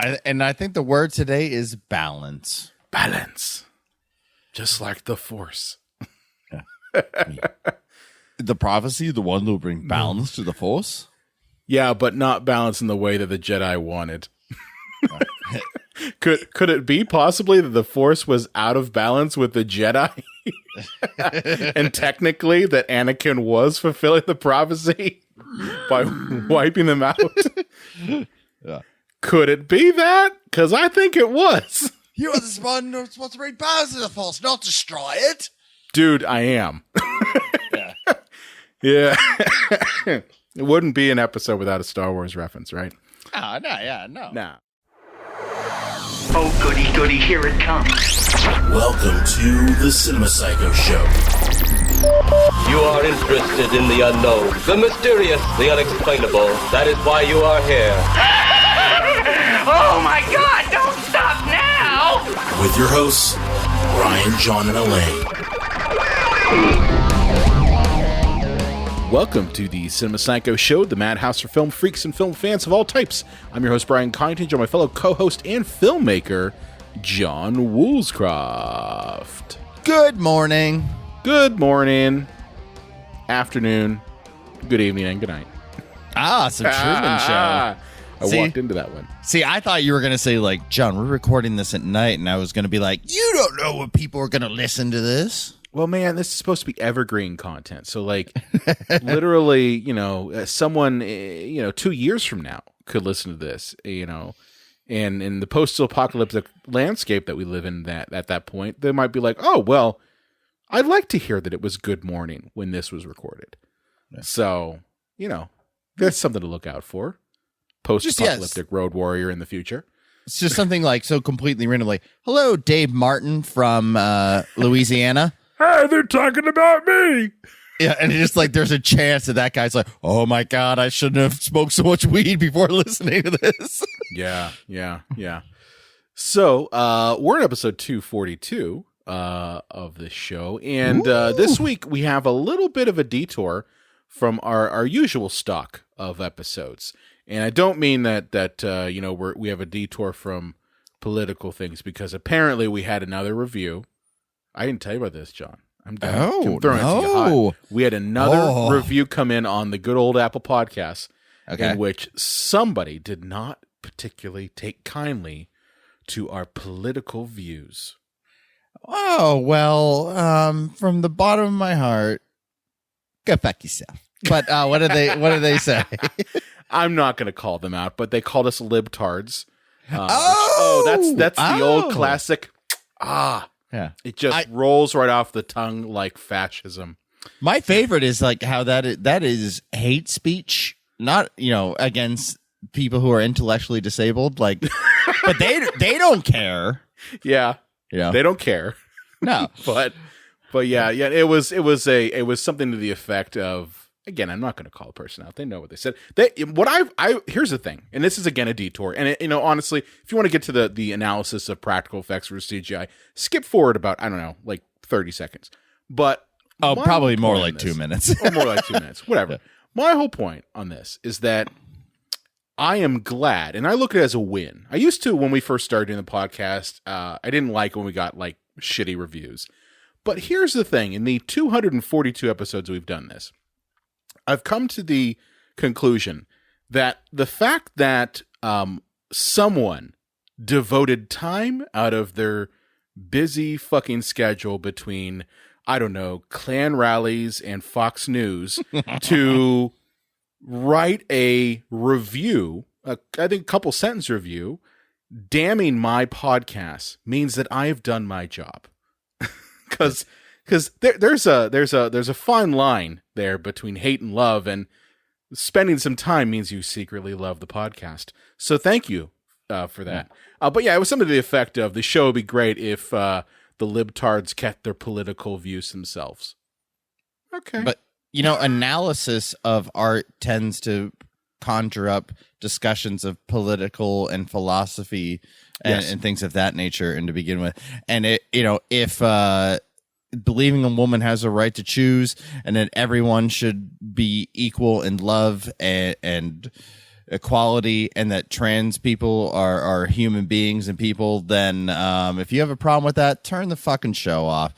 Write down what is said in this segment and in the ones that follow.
I think the word today is balance. Balance. Just like the Force. The prophecy, the one that will bring balance to the Force? Yeah, but not balance in the way that the Jedi wanted. Could it be possibly that the Force was out of balance with the Jedi? And technically that Anakin was fulfilling the prophecy by wiping them out? Yeah. Could it be that? Because I think it was. You are supposed to bring balance to the Force, not destroy it. Dude, I am. Yeah. It wouldn't be an episode without a Star Wars reference, right? Oh, no. Nah. Oh, goody, goody, here it comes. Welcome to the Cinema Psycho Show. You are interested in the unknown, the mysterious, the unexplainable. That is why you are here. Oh my God, don't stop now! With your hosts, Ryan, John, and Elaine. Welcome to the Cinema Psycho Show, the madhouse for film freaks and film fans of all types. I'm your host, Brian Connington, joined by my fellow co-host and filmmaker, John Woolscroft. Good morning. Good morning, afternoon, good evening, and good night. Some Truman Show. I walked into that one. See, I thought you were going to say, like, John, we're recording this at night, and I was going to be like, you don't know when people are going to listen to this. Well, man, this is supposed to be evergreen content. So, like, literally, someone, 2 years from now could listen to this, and in the post-apocalyptic landscape that we live in at that point, they might be like, oh, well, I'd like to hear that it was good morning when this was recorded. Yeah. So, there's something to look out for. Post-apocalyptic road warrior in the future. It's just something like so completely randomly. Hello, Dave Martin from Louisiana. Hey, they're talking about me. Yeah, and it's just like there's a chance that guy's like, oh my God, I shouldn't have smoked so much weed before listening to this. Yeah. So we're in episode 242 of this show, and this week we have a little bit of a detour from our usual stock of episodes. And I don't mean that we have a detour from political things, because apparently we had another review. I didn't tell you about this, John. I'm throwing it to you hot. We had another review come in on the good old Apple Podcasts, in which somebody did not particularly take kindly to our political views. Oh, well, from the bottom of my heart, go fuck yourself. But what did they say? I'm not going to call them out, but they called us libtards. That's the old classic. Yeah. It just rolls right off the tongue like fascism. My favorite is like how that is hate speech, not, against people who are intellectually disabled, like, but they don't care. Yeah. They don't care. No. but yeah, it was something to the effect of, again, I'm not going to call a person out. They know what they said. Here's the thing, and this is again a detour. And honestly, if you want to get to the analysis of practical effects versus CGI, skip forward about 30 seconds. But probably more like 2 minutes, or more like 2 minutes, whatever. Yeah. My whole point on this is that I am glad, and I look at it as a win. I used to, when we first started doing the podcast, I didn't like when we got like shitty reviews. But here's the thing: in the 242 episodes we've done this, I've come to the conclusion that the fact that someone devoted time out of their busy fucking schedule between, I don't know, Klan rallies and Fox News to write a review, I think a couple sentence review, damning my podcast means that I have done my job. Because there's a fine line there between hate and love, and spending some time means you secretly love the podcast. So thank you for that. But yeah, it was something to the effect of the show would be great if the libtards kept their political views themselves. Okay. But, analysis of art tends to conjure up discussions of political and philosophy and things of that nature, and to begin with. And if believing a woman has a right to choose, and that everyone should be equal in love and equality and that trans people are human beings and people, then if you have a problem with that, turn the fucking show off.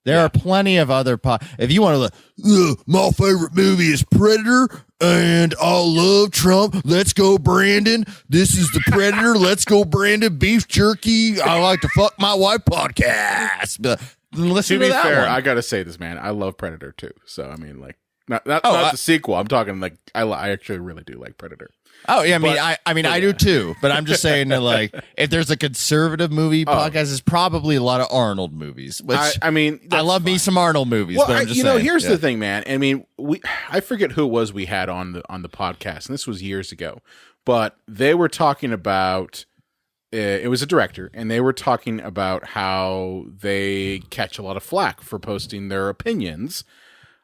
There are plenty of other if you want to my favorite movie is Predator and I love Trump. Let's go, Brandon. This is the Predator. Let's go, Brandon. Beef jerky. I like to fuck my wife podcast. But listen to that fair, one. I gotta say this, man. I love Predator too. So I mean, like, not the sequel. I'm talking like I actually really do like Predator. Oh yeah, I do too. But I'm just saying that, like, if there's a conservative movie podcast, it's probably a lot of Arnold movies. Which I love me some Arnold movies. Well, but I'm just saying, here's the thing, man. I mean, I forget who it was we had on the podcast, and this was years ago. But they were talking about it was a director, and they were talking about how they catch a lot of flack for posting their opinions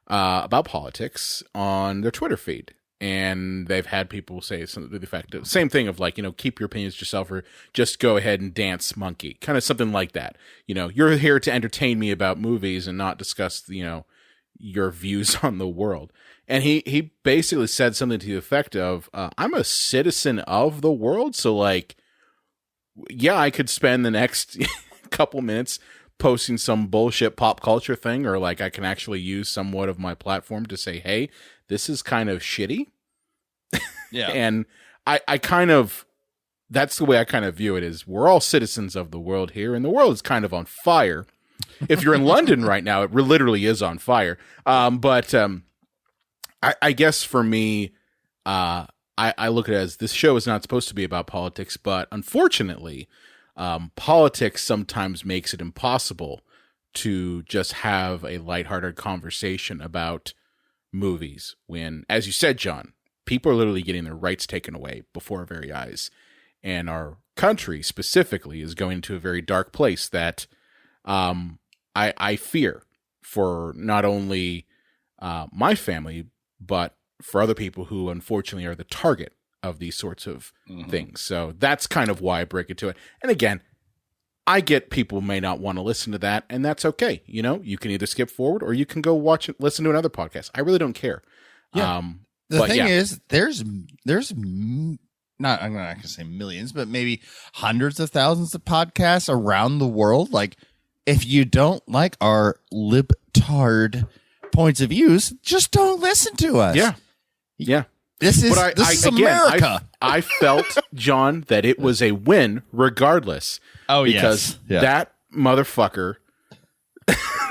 about politics on their Twitter feed. And they've had people say something to the effect of same thing of like, keep your opinions to yourself or just go ahead and dance monkey, kind of something like that. You're here to entertain me about movies and not discuss, your views on the world. And he basically said something to the effect of, I'm a citizen of the world. So like, yeah, I could spend the next couple minutes posting some bullshit pop culture thing, or like I can actually use somewhat of my platform to say, hey, this is kind of shitty. Yeah. And I kind of, that's the way I kind of view it, is we're all citizens of the world here, and the world is kind of on fire. If you're in London right now, it literally is on fire. But I guess for me, I look at it as this show is not supposed to be about politics, but unfortunately, politics sometimes makes it impossible to just have a lighthearted conversation about movies when, as you said, John, people are literally getting their rights taken away before our very eyes. And our country specifically is going to a very dark place that I fear for not only my family, but for other people who unfortunately are the target of these sorts of things. So that's kind of why I break it to it. And again, I get people may not want to listen to that, and that's okay. You can either skip forward or you can go listen to another podcast. I really don't care. Yeah. The thing is, there's I'm not going to say millions, but maybe hundreds of thousands of podcasts around the world. Like, if you don't like our libtard points of views, just don't listen to us. Yeah. Yeah. This is America. I felt, John, that it was a win regardless. Oh, because that motherfucker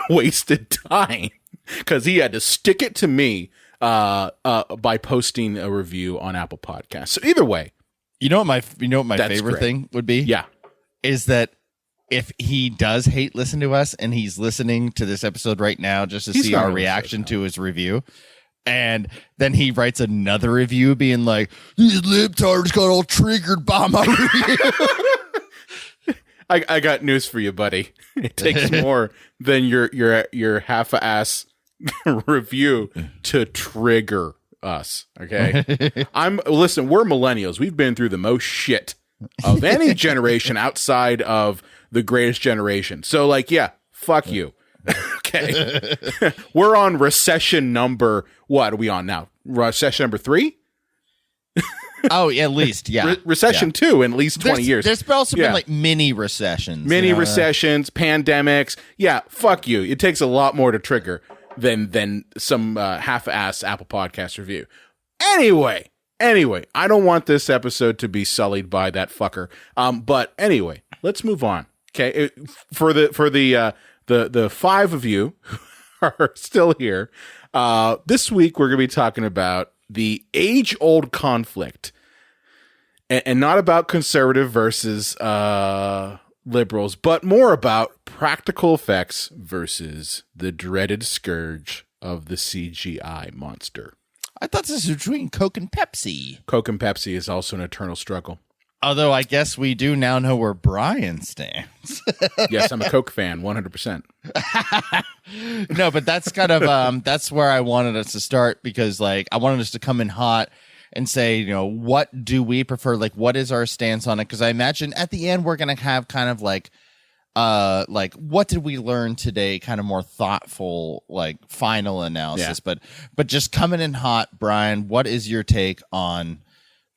wasted time because he had to stick it to me by posting a review on Apple Podcasts. So either way, you know what my favorite thing would be? Yeah, is that if he does hate listen to us and he's listening to this episode right now just to see our reaction to his review. And then he writes another review being like, these libtards got all triggered by my review. I got news for you, buddy. It takes more than your half-ass review to trigger us, okay? Listen, we're millennials. We've been through the most shit of any generation outside of the greatest generation. So, like, yeah, fuck you. Okay. We're on recession number, what are we on now? Recession number 3? Oh, at least, yeah. Recession 2 in at least 20 years. There's also been like mini recessions. Recessions, pandemics. Yeah, fuck you. It takes a lot more to trigger than some half-ass Apple Podcast review. Anyway, I don't want this episode to be sullied by that fucker. But anyway, let's move on. Okay, for the 5 of you who are still here, this week we're going to be talking about the age-old conflict, and not about conservative versus liberals, but more about practical effects versus the dreaded scourge of the CGI monster. I thought this was between Coke and Pepsi. Coke and Pepsi is also an eternal struggle. Although I guess we do now know where Brian stands. Yes, I'm a Coke fan, 100%. No, but that's kind of that's where I wanted us to start, because like I wanted us to come in hot and say, what do we prefer? Like, what is our stance on it? Because I imagine at the end we're gonna have kind of like what did we learn today? Kind of more thoughtful, like final analysis. Yeah. But just coming in hot, Brian, what is your take on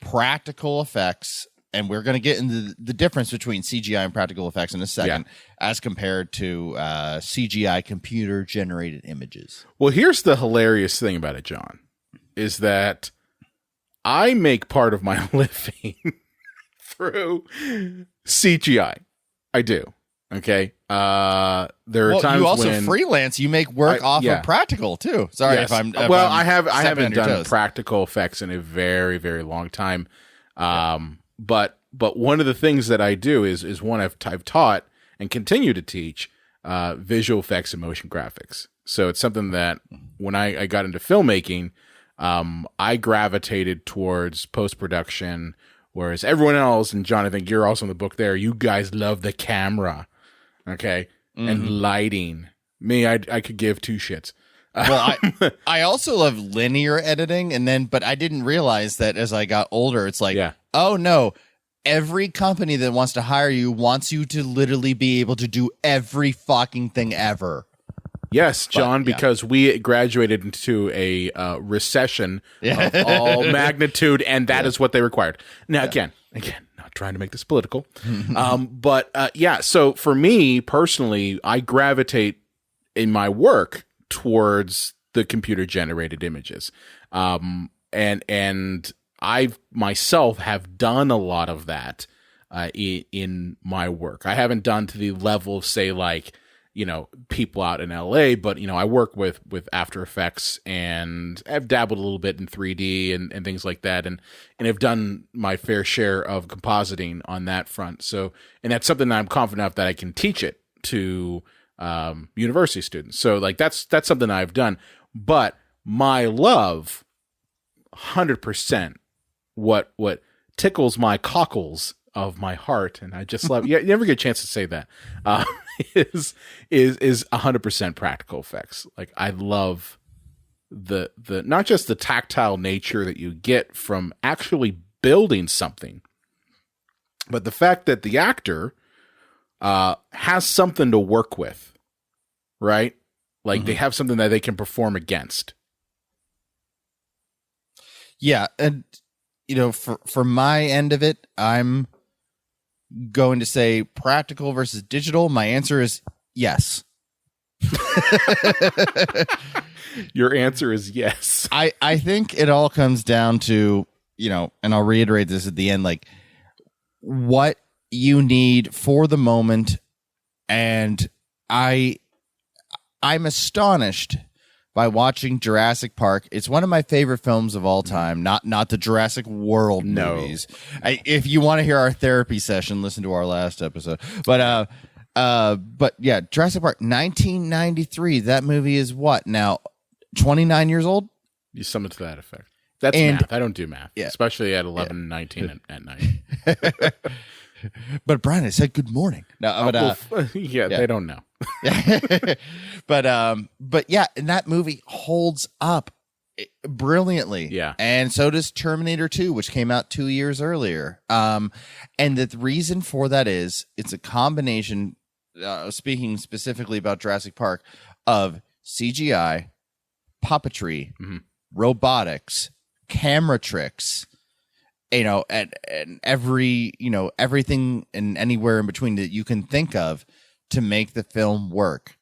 practical effects, and we're going to get into the difference between CGI and practical effects in a second, as compared to CGI computer generated images. Well, here's the hilarious thing about it, John, is that I make part of my living through CGI. I do. Okay. There are times you also when freelance. You make work off of practical too. Sorry if I'm. I haven't done practical effects in a very, very long time. But one of the things that I do is one I've taught and continue to teach visual effects and motion graphics. So it's something that when I got into filmmaking, I gravitated towards post-production, whereas everyone else, and John, I think you're also in the book there, you guys love the camera, okay, and lighting. Me, I could give two shits. Well, I also love linear editing, but I didn't realize that as I got older, it's like, oh no, every company that wants to hire you wants you to literally be able to do every fucking thing ever. Yes, John, because we graduated into a recession of all magnitude, and that is what they required. Now, again, not trying to make this political, so for me personally, I gravitate in my work towards the computer-generated images, and I myself have done a lot of that in my work. I haven't done to the level of, say, like, people out in LA, but, I work with After Effects, and I've dabbled a little bit in 3D and things like that. And I've done my fair share of compositing on that front. So, and that's something that I'm confident enough that I can teach it to university students. So like, that's something I've done, but my love, 100%, what tickles my cockles of my heart, and I just love, you never get a chance to say that, is 100% practical effects. Like, I love the not just the tactile nature that you get from actually building something, but the fact that the actor has something to work with, right? Like, they have something that they can perform against. Yeah, and for my end of it, I'm going to say practical versus digital. My answer is yes. Your answer is yes. I think it all comes down to, and I'll reiterate this at the end, like, what you need for the moment. And I'm astonished by watching Jurassic Park. It's one of my favorite films of all time, not the Jurassic World movies. If you want to hear our therapy session, listen to our last episode. But yeah, Jurassic Park, 1993. That movie is what now? 29 years old? You sum it to that effect. That's math. I don't do math, especially at 11, 19 at night. But Brian, I said good morning. No, but they don't know. But yeah, and that movie holds up brilliantly. Yeah. And so does Terminator 2, which came out 2 years earlier. And the reason for that is it's a combination, speaking specifically about Jurassic Park, of CGI, puppetry, robotics, camera tricks, and every, everything and anywhere in between that you can think of to make the film work.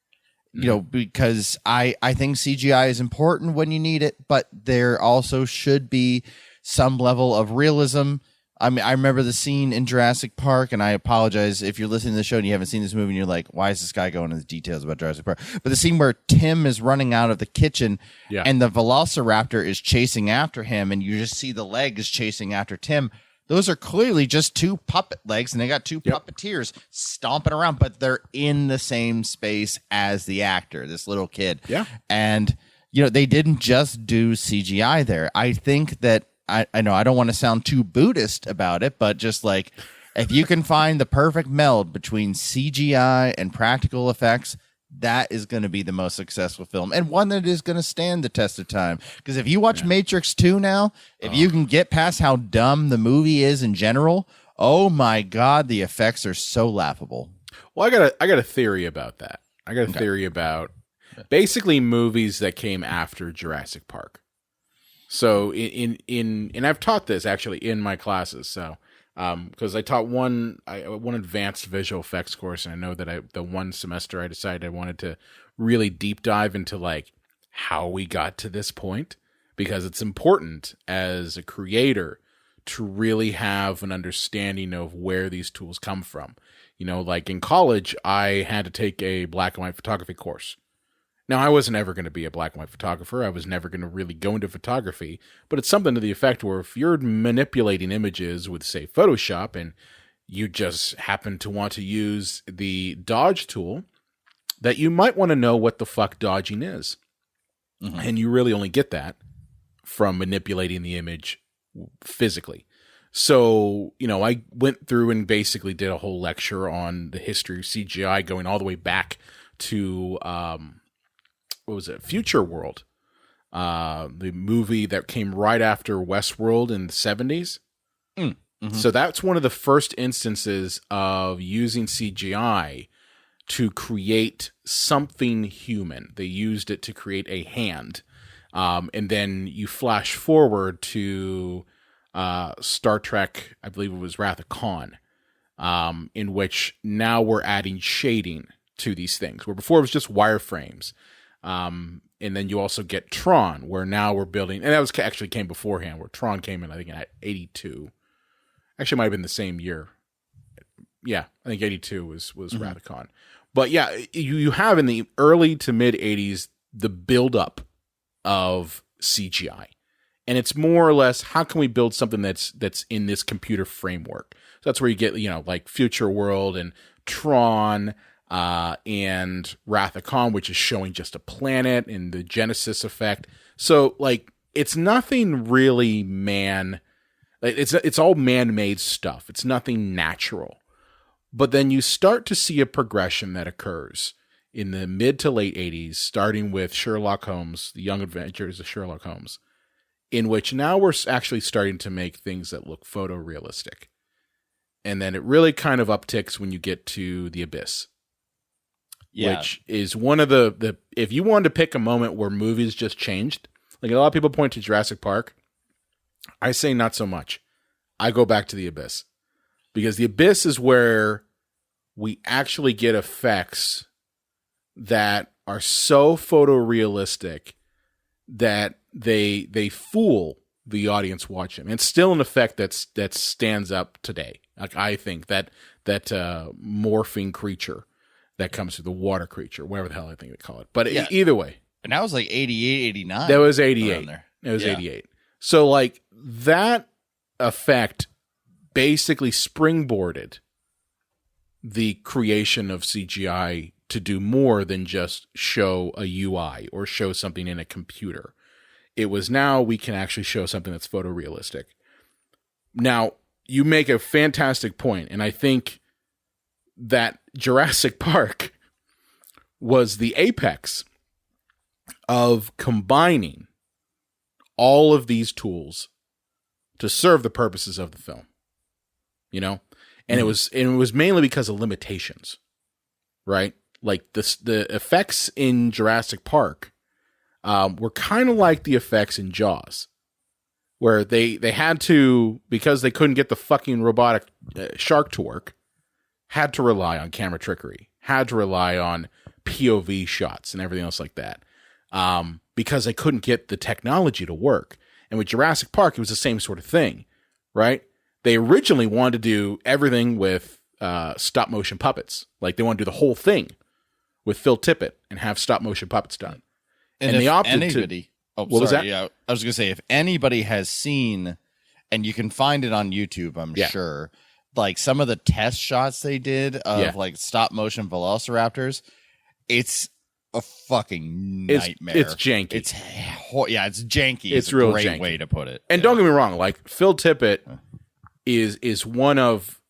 Because I think CGI is important when you need it, but there also should be some level of realism. I mean, I remember the scene in Jurassic Park, and I apologize if you're listening to the show and you haven't seen this movie and you're like, why is this guy going into the details about Jurassic Park? But the scene where Tim is running out of the kitchen and the velociraptor is chasing after him, and you just see the legs chasing after Tim. Those are clearly just two puppet legs, and they got two puppeteers stomping around, but they're in the same space as the actor, this little kid. Yeah. And, they didn't just do CGI there. I think that, I know I don't want to sound too Buddhist about it, but just like, if you can find the perfect meld between CGI and practical effects, that is going to be the most successful film, and one that is going to stand the test of time. Because if you watch Matrix 2 now, if you can get past how dumb the movie is in general, oh my God, the effects are so laughable. Well, I got a theory about that. I got a theory about basically movies that came after Jurassic Park. So and I've taught this actually in my classes. So because I taught one advanced visual effects course, and I know that the one semester I decided I wanted to really deep dive into like how we got to this point, because it's important as a creator to really have an understanding of where these tools come from. You know, like in college, I had to take a black and white photography course. Now, I wasn't ever going to be a black and white photographer. I was never going to really go into photography, but it's something to the effect where if you're manipulating images with, say, Photoshop, and you just happen to want to use the dodge tool, that you might want to know what the fuck dodging is. Mm-hmm. And you really only get that from manipulating the image physically. So, you know, I went through and basically did a whole lecture on the history of CGI, going all the way back to, what was it? Future World, the movie that came right after Westworld in the 70s. Mm-hmm. So that's one of the first instances of using CGI to create something human. They used it to create a hand. And then you flash forward to Star Trek, I believe it was Wrath of Khan, in which now we're adding shading to these things, where before it was just wireframes. And then you also get Tron, where now we're building, and that was actually came beforehand, where Tron came in, I think, in 82. Actually, it might have been the same year. Yeah, I think 82 was mm-hmm. Wrath of Khan. But yeah, you have in the early to mid 80s the buildup of CGI. And it's more or less, how can we build something that's in this computer framework? So that's where you get, you know, like Future World and Tron and Wrath of Khan, which is showing just a planet, and the Genesis effect. So like, it's nothing really it's all man-made stuff. It's nothing natural. But then you start to see a progression that occurs in the mid to late 80s, starting with Sherlock Holmes, The Young Adventures of Sherlock Holmes, in which now we're actually starting to make things that look photorealistic. And then it really kind of upticks when you get to The Abyss. Yeah. Which is one of the if you wanted to pick a moment where movies just changed, like a lot of people point to Jurassic Park, I say not so much. I go back to The Abyss. Because The Abyss is where we actually get effects that are so photorealistic that they fool the audience watching. And it's still an effect that stands up today. Like, I think that morphing creature that comes through, the water creature, whatever the hell I think they call it. But yeah. Either way. And that was like 88, 89. That was 88. It was 88. So like that effect basically springboarded the creation of CGI to do more than just show a UI or show something in a computer. It was now we can actually show something that's photorealistic. Now, you make a fantastic point, and I think that Jurassic Park was the apex of combining all of these tools to serve the purposes of the film. You know? And it was mainly because of limitations. Right? Like the effects in Jurassic Park were kind of like the effects in Jaws, where they had to, because they couldn't get the fucking robotic shark to work, had to rely on camera trickery, had to rely on POV shots and everything else like that, because they couldn't get the technology to work. And with Jurassic Park, it was the same sort of thing, right? They originally wanted to do everything with stop motion puppets. Like, they wanted to do the whole thing with Phil Tippett and have stop motion puppets done. And they opted to... Oh, what was that? Yeah, I was going to say, if anybody has seen, and you can find it on YouTube, I'm sure, like some of the test shots they did of like stop motion velociraptors, it's a fucking nightmare. It's janky. It's janky. It's real a great janky way to put it. And don't get me wrong, like Phil Tippett is one of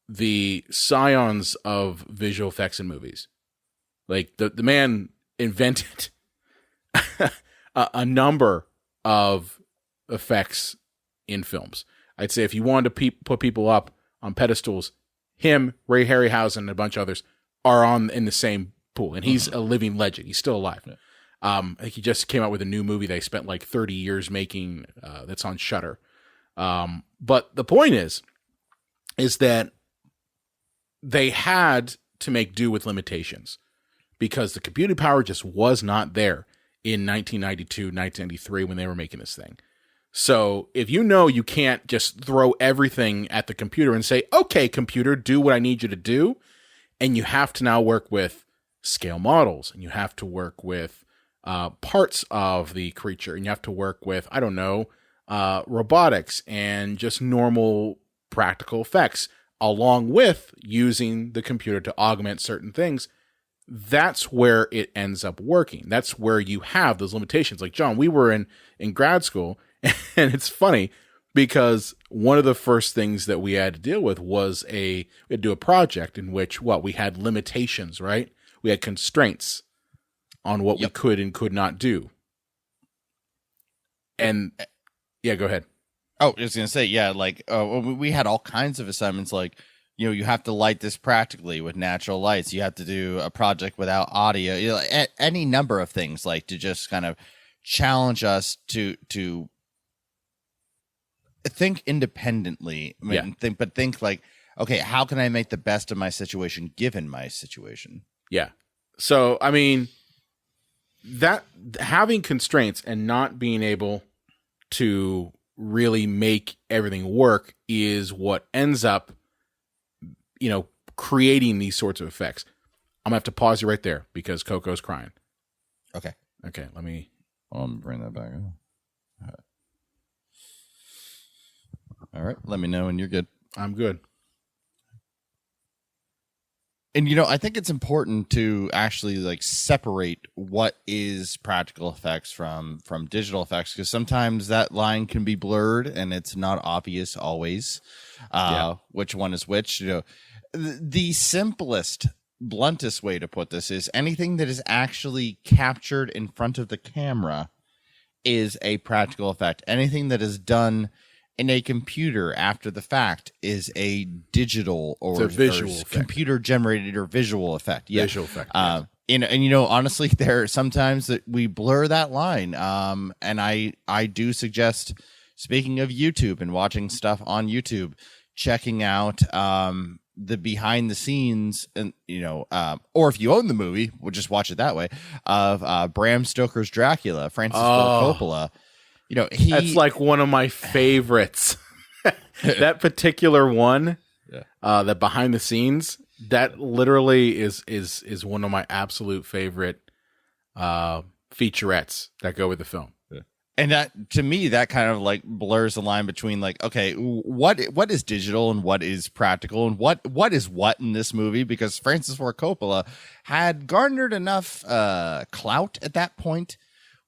the scions of visual effects in movies. Like the man invented a number of effects in films. I'd say if you wanted to put people up on pedestals, him, Ray Harryhausen, and a bunch of others are in the same pool, and he's a living legend. He's still alive. I think he just came out with a new movie they spent like 30 years making. That's on Shudder. But the point is that they had to make do with limitations because the computing power just was not there in 1992, 1993 when they were making this thing. So if you know you can't just throw everything at the computer and say, okay, computer, do what I need you to do, and you have to now work with scale models, and you have to work with parts of the creature, and you have to work with, I don't know, robotics and just normal practical effects, along with using the computer to augment certain things. That's where it ends up working. That's where you have those limitations. Like, John, we were in grad school, and it's funny because one of the first things that we had to deal with was we had to do a project in which, we had limitations, right? We had constraints on what we could and could not do. And yeah, go ahead. Oh, I was going to say, yeah, like we had all kinds of assignments like, you have to light this practically with natural lights. You have to do a project without audio, any number of things like to just kind of challenge us to think independently. Think like, okay, how can I make the best of my situation given my situation? Yeah. So, I mean, that having constraints and not being able to really make everything work is what ends up, creating these sorts of effects. I'm gonna have to pause you right there because Coco's crying. Okay. Let me. I'll bring that back. All right. Let me know when you're good. I'm good. And, I think it's important to actually like separate what is practical effects from digital effects, because sometimes that line can be blurred and it's not obvious always which one is which. The simplest, bluntest way to put this is anything that is actually captured in front of the camera is a practical effect. Anything that is done in a computer after the fact is a digital or visual computer generated or visual effect. Yeah. Visual effect. And honestly, there are sometimes that we blur that line. And I do suggest, speaking of YouTube and watching stuff on YouTube, checking out the behind the scenes and or if you own the movie, we'll just watch it that way, of Bram Stoker's Dracula, Francis Ford Coppola. That's like one of my favorites. That particular one, that behind the scenes, that literally is one of my absolute favorite featurettes that go with the film. And that, to me, that kind of like blurs the line between like, okay, what is digital and what is practical and what is what in this movie? Because Francis Ford Coppola had garnered enough clout at that point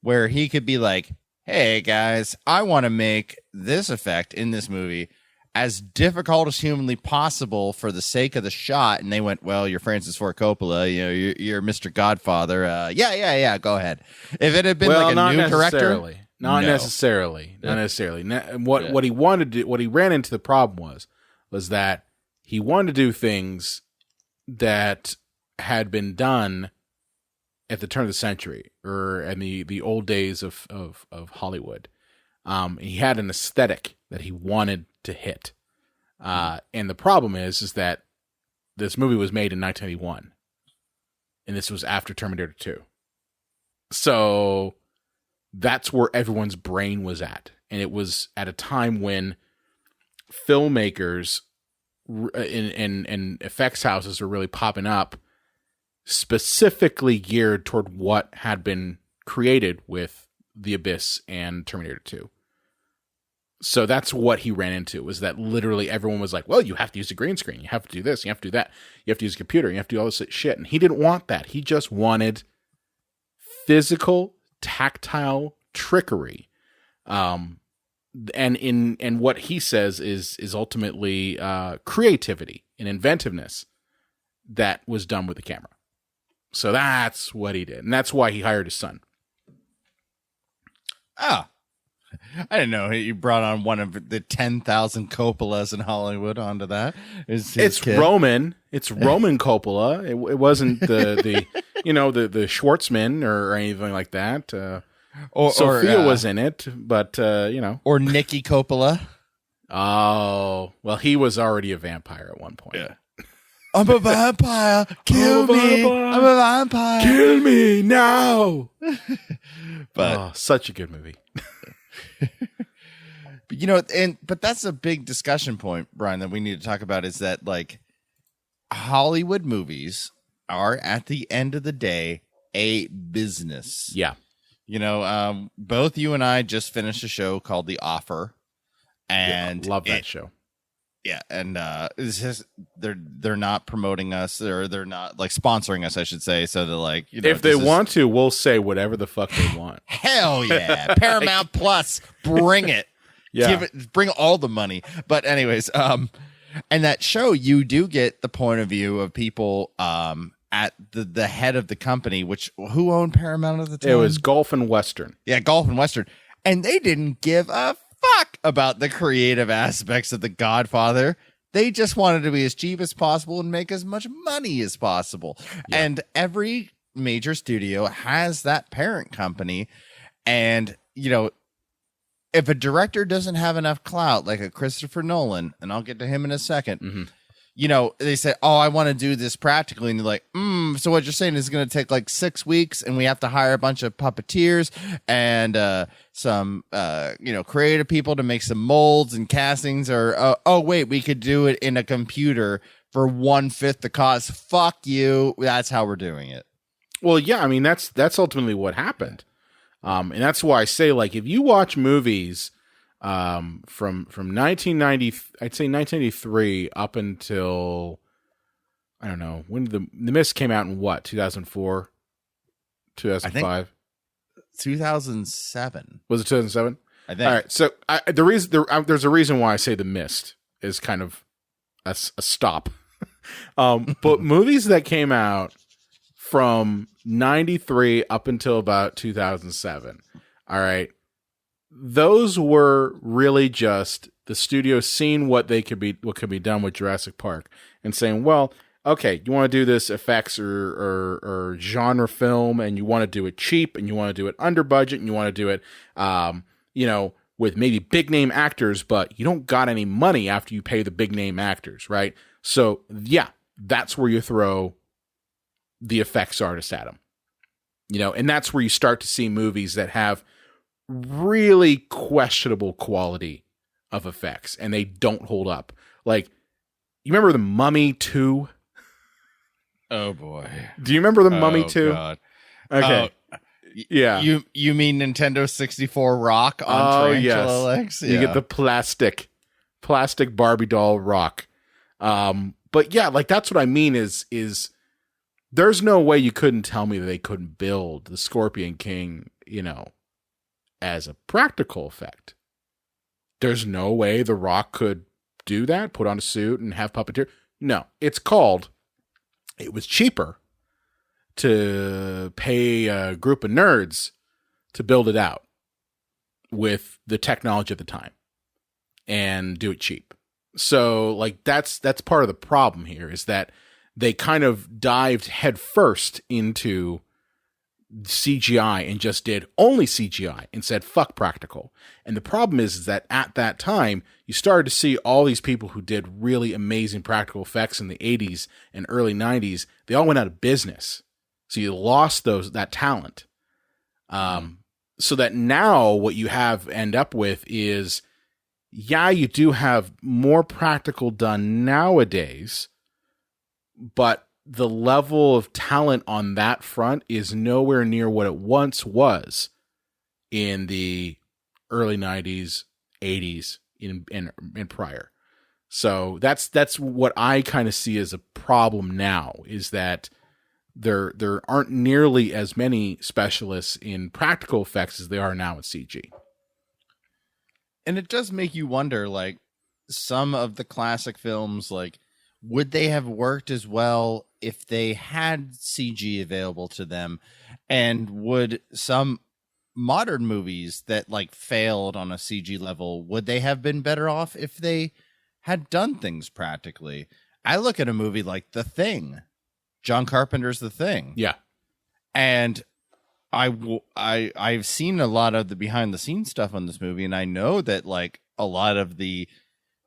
where he could be like, hey guys, I want to make this effect in this movie as difficult as humanly possible for the sake of the shot. And they went, well, you're Francis Ford Coppola, you're Mr. Godfather. Yeah, go ahead. If it had been like a new director, not necessarily. What he wanted to do, what he ran into the problem was that he wanted to do things that had been done at the turn of the century or in the old days of Hollywood. He had an aesthetic that he wanted to hit. And the problem is that this movie was made in 1981 and this was after Terminator 2. So that's where everyone's brain was at. And it was at a time when filmmakers and effects houses were really popping up, specifically geared toward what had been created with The Abyss and Terminator 2. So that's what he ran into, was that literally everyone was like, well, you have to use a green screen. You have to do this. You have to do that. You have to use a computer. You have to do all this shit. And he didn't want that. He just wanted physical, tactile trickery. And what he says is ultimately creativity and inventiveness that was done with the camera. So that's what he did. And that's why he hired his son. Oh, I didn't know you brought on one of the 10,000 Coppolas in Hollywood onto that. It's Roman. It's Roman Coppola. It wasn't the the Schwartzman or anything like that. Or Sophia was in it, but or Nicky Coppola. Oh, well, he was already a vampire at one point. Yeah. I'm a vampire. Kill me. I'm a vampire. Kill me now. But such a good movie. But that's a big discussion point, Brian, that we need to talk about is that like Hollywood movies are at the end of the day a business. Yeah. Both you and I just finished a show called The Offer, and love that show. Yeah, and it's just they're not promoting us, or they're not like sponsoring us, I should say. So they're like, if they want to, we'll say whatever the fuck they want. Hell yeah, Paramount Plus, bring it. Yeah, bring all the money. But anyways, and that show, you do get the point of view of people at the head of the company, who owned Paramount at the time? It was Gulf and Western. Yeah, Gulf and Western. And they didn't give a fuck about the creative aspects of The Godfather. They just wanted to be as cheap as possible and make as much money as possible. Yeah. And every major studio has that parent company. And, if a director doesn't have enough clout, like a Christopher Nolan, and I'll get to him in a second, they say, oh, I want to do this practically. And you're like, so what you're saying is going to take like 6 weeks and we have to hire a bunch of puppeteers and some, creative people to make some molds and castings, or, oh, wait, we could do it in a computer for 1/5 the cost. Fuck you. That's how we're doing it. Well, yeah, I mean, that's ultimately what happened. And that's why I say, like, if you watch movies from 1990, I'd say 1983 up until, I don't know, when The Mist came out in what, 2004, 2005? 2007. Was it 2007? I think. All right, so there's a reason why I say The Mist is kind of a stop. But movies that came out from 93 up until about 2007, all right, those were really just the studio seeing what could be done with Jurassic Park and saying, well, okay, you want to do this effects or genre film, and you want to do it cheap, and you want to do it under budget, and you want to do it, with maybe big name actors, but you don't got any money after you pay the big name actors, right? So yeah, that's where you throw the effects artist at them, and that's where you start to see movies that have really questionable quality of effects and they don't hold up. Like, you remember The Mummy 2? Oh boy. Do you remember The Mummy 2? God. Okay. Yeah. You mean Nintendo 64 Rock on Tarantula Legs? Yeah. You get the plastic Barbie doll rock. But yeah, like, that's what I mean is there's no way you couldn't tell me that they couldn't build the Scorpion King, as a practical effect. There's no way The Rock could do that, put on a suit and have puppeteer. No, it was cheaper to pay a group of nerds to build it out with the technology at the time and do it cheap. So, like, that's part of the problem here, is that they kind of dived headfirst into CGI and just did only CGI and said, fuck practical. And the problem is that at that time, you started to see all these people who did really amazing practical effects in the 80s and early 90s. They all went out of business. So you lost that talent. So that now what you end up with is, yeah, you do have more practical done nowadays, but the level of talent on that front is nowhere near what it once was in the early 90s, 80s, and prior. So that's what I kind of see as a problem now, is that there aren't nearly as many specialists in practical effects as there are now in CG. And it does make you wonder, like, some of the classic films, like, would they have worked as well if they had CG available to them? And would some modern movies that, like, failed on a CG level, would they have been better off if they had done things practically? I look at a movie like The Thing, John Carpenter's The Thing. Yeah. And I've seen a lot of the behind the scenes stuff on this movie, and I know that like a lot of the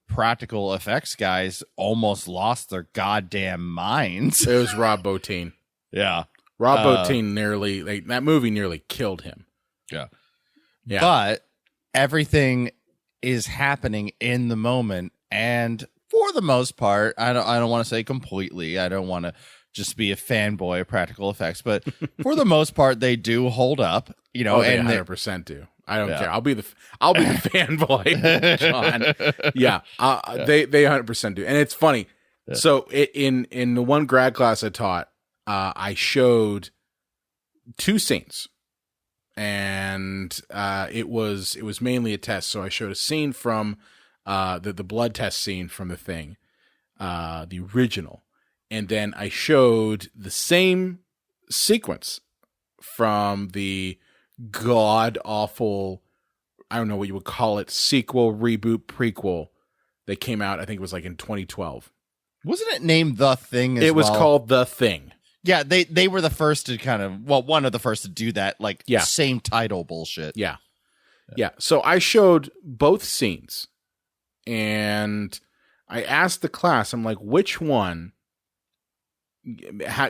practical effects guys almost lost their goddamn minds. It was Rob Bottin. Yeah. Rob Bottin that movie nearly killed him. Yeah. Yeah. But everything is happening in the moment, and for the most part, I don't want to say completely. I don't want to just be a fanboy of practical effects, but for the most part, they do hold up. You know, they and 100% do. I don't care. I'll be the fanboy, John. Yeah, they 100% do, and it's funny. Yeah. So in the one grad class I taught, I showed 2 scenes, and it was mainly a test. So I showed a scene from the blood test scene from The Thing, the original, and then I showed the same sequence from the god awful, I don't know what you would call it, sequel, reboot, prequel that came out. I think it was like in 2012. Wasn't it named The Thing? It was called The Thing. Yeah, they were the first to kind of, well, one of the first to do that, like same title bullshit. Yeah. So I showed both scenes, and I asked the class, I'm like, which one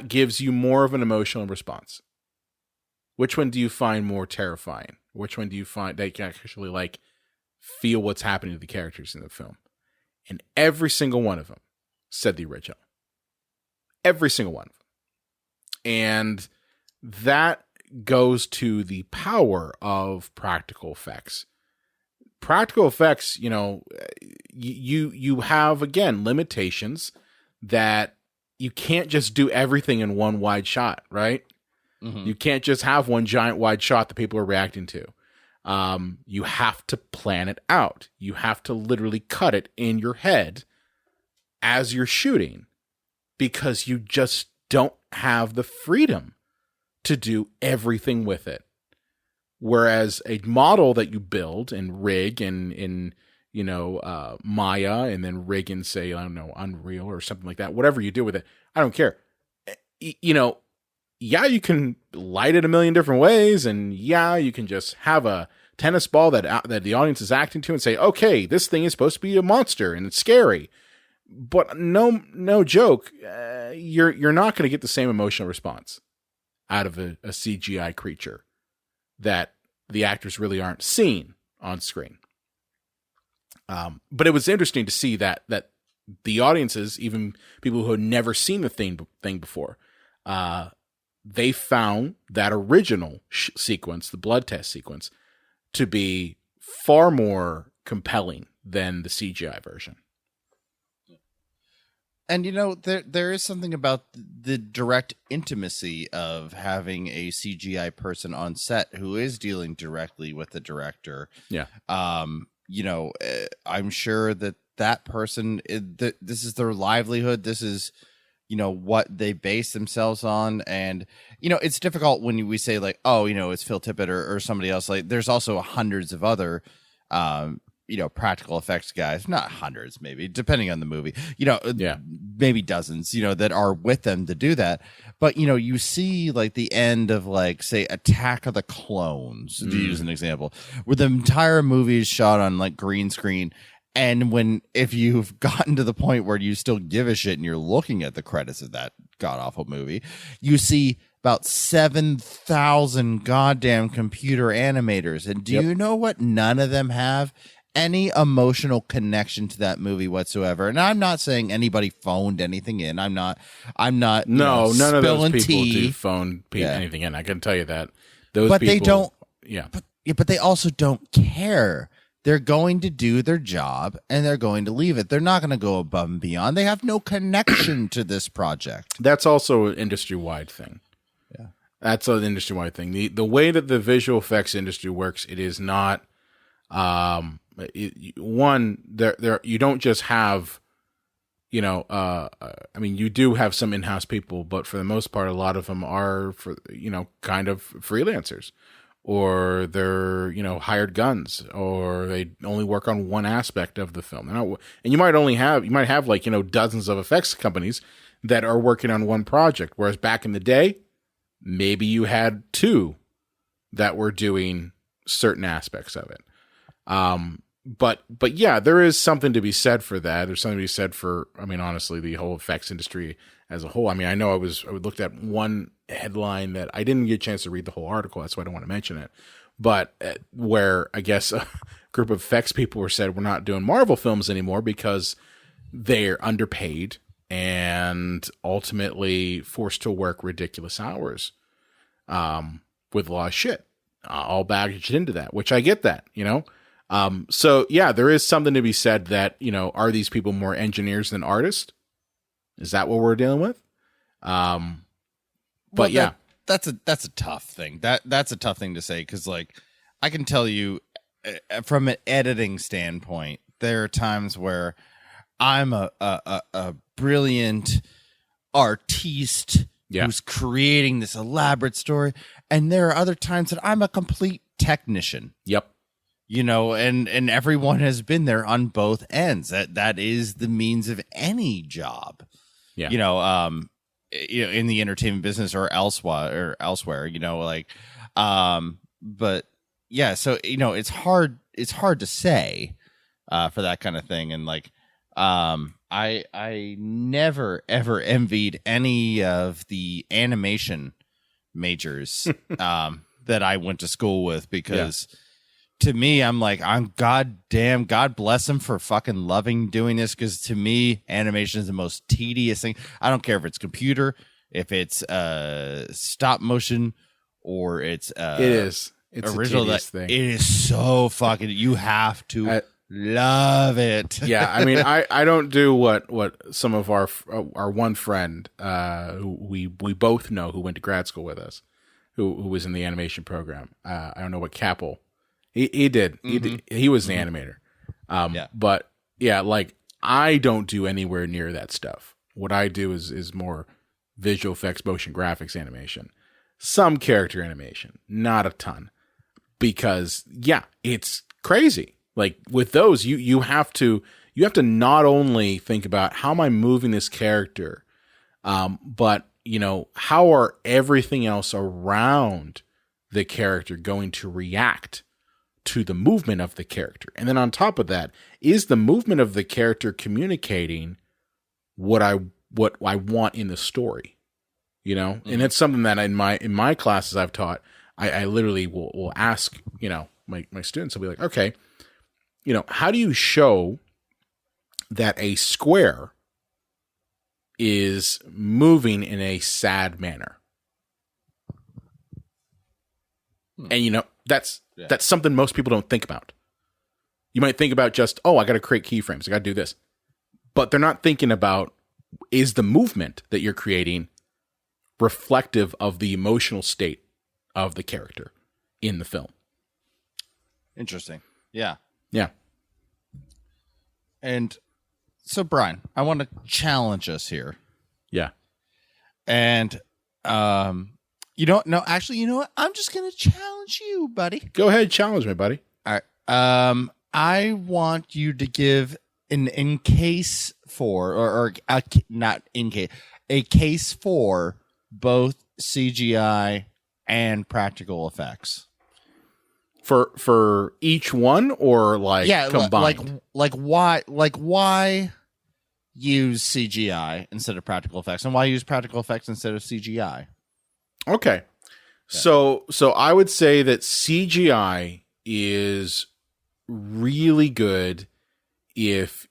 gives you more of an emotional response? Which one do you find more terrifying? Which one do you find that you can actually like feel what's happening to the characters in the film? And every single one of them said the original. Every single one of them. And that goes to the power of practical effects. Practical effects, you know, you have, again, limitations that you can't just do everything in one wide shot, right? Mm-hmm. You can't just have one giant wide shot that people are reacting to. You have to plan it out. You have to literally cut it in your head as you're shooting, because you just don't have the freedom to do everything with it. Whereas a model that you build and rig in Maya, and then rig in, say, I don't know, Unreal or something like that, whatever you do with it, I don't care. You know, yeah, you can light it a million different ways, and yeah, you can just have a tennis ball that the audience is acting to and say, okay, this thing is supposed to be a monster and it's scary. But no joke, you're not going to get the same emotional response out of a CGI creature that the actors really aren't seeing on screen. But it was interesting to see that the audiences, even people who had never seen the thing before, they found that original sequence, the blood test sequence, to be far more compelling than the CGI version. And, you know, there is something about the direct intimacy of having a CGI person on set who is dealing directly with the director. Yeah. You know, I'm sure that person, this is their livelihood. This is, you know, what they base themselves on. And, you know, it's difficult when we say like, oh, you know, it's Phil Tippett or somebody else. Like, there's also hundreds of other, you know, practical effects guys, not hundreds, maybe, depending on the movie, you know, maybe dozens, you know, that are with them to do that. But, you know, you see like the end of like, say, Attack of the Clones, to use an example, where the entire movie is shot on like green screen. And if you've gotten to the point where you still give a shit and you're looking at the credits of that god awful movie, you see about 7,000 goddamn computer animators. And do you know what? None of them have any emotional connection to that movie whatsoever. And I'm not saying anybody phoned anything in. I'm not. No, none of those people do phone anything in. I can tell you that. But people, they don't. Yeah. But they also don't care. They're going to do their job and they're going to leave it. They're not going to go above and beyond. They have no connection to this project. That's also an industry-wide thing. Yeah. That's an industry-wide thing. The way that the visual effects industry works, it is not you don't just have, you know, I mean, you do have some in-house people, but for the most part, a lot of them are, kind of freelancers, or they're, you know, hired guns, or they only work on one aspect of the film. And you might have like, you know, dozens of effects companies that are working on one project. Whereas back in the day, maybe you had 2 that were doing certain aspects of it. But yeah, there is something to be said for that. There's something to be said for, I mean, honestly, the whole effects industry as a whole. I mean, I know I looked at one headline that I didn't get a chance to read the whole article. That's why I don't want to mention it. But where I guess a group of effects people were said, we're not doing Marvel films anymore because they're underpaid and ultimately forced to work ridiculous hours, with a lot of shit, all baggaged into that, which I get that, you know? So yeah, there is something to be said that, you know, are these people more engineers than artists? Is that what we're dealing with? But yeah, that's a tough thing. That's a tough thing to say. 'Cause like, I can tell you from an editing standpoint, there are times where I'm a brilliant artiste who's creating this elaborate story. And there are other times that I'm a complete technician. Yep. You know, and everyone has been there on both ends. That is the means of any job. Yeah. You know, in the entertainment business or elsewhere, you know, like, but yeah, so, you know, it's hard to say, for that kind of thing. And like, I never ever envied any of the animation majors, that I went to school with, because to me, I'm like, God bless them for fucking loving doing this. Because to me, animation is the most tedious thing. I don't care if it's computer, if it's stop motion, or it's it's original. a tedious thing. It is so fucking. You have to love it. Yeah, I mean, I don't do what some of our one friend, who we both know, who went to grad school with us, who was in the animation program. I don't know what Capel. He did. He was an animator. But yeah, like, I don't do anywhere near that stuff. What I do is more visual effects, motion graphics animation, some character animation, not a ton, because it's crazy. Like with those, you have to not only think about how am I moving this character, but you know, how are everything else around the character going to react to the movement of the character? And then on top of that, is the movement of the character communicating what I want in the story? You know, mm-hmm. And it's something that in my classes I've taught, I literally will ask, you know, my students will be like, okay, you know, how do you show that a square is moving in a sad manner? And you know, that's something most people don't think about. You might think about just, I got to create keyframes, I got to do this. But they're not thinking about, is the movement that you're creating reflective of the emotional state of the character in the film? Interesting. Yeah. Yeah. And so, Brian, I want to challenge us here. Yeah. And, you know what? I'm just going to challenge you, buddy. Go ahead. Challenge me, buddy. All right. I want you to give a case for both CGI and practical effects. For each one, or like combined? Like why use CGI instead of practical effects, and why use practical effects instead of CGI? Okay. Yeah. So I would say that CGI is really good if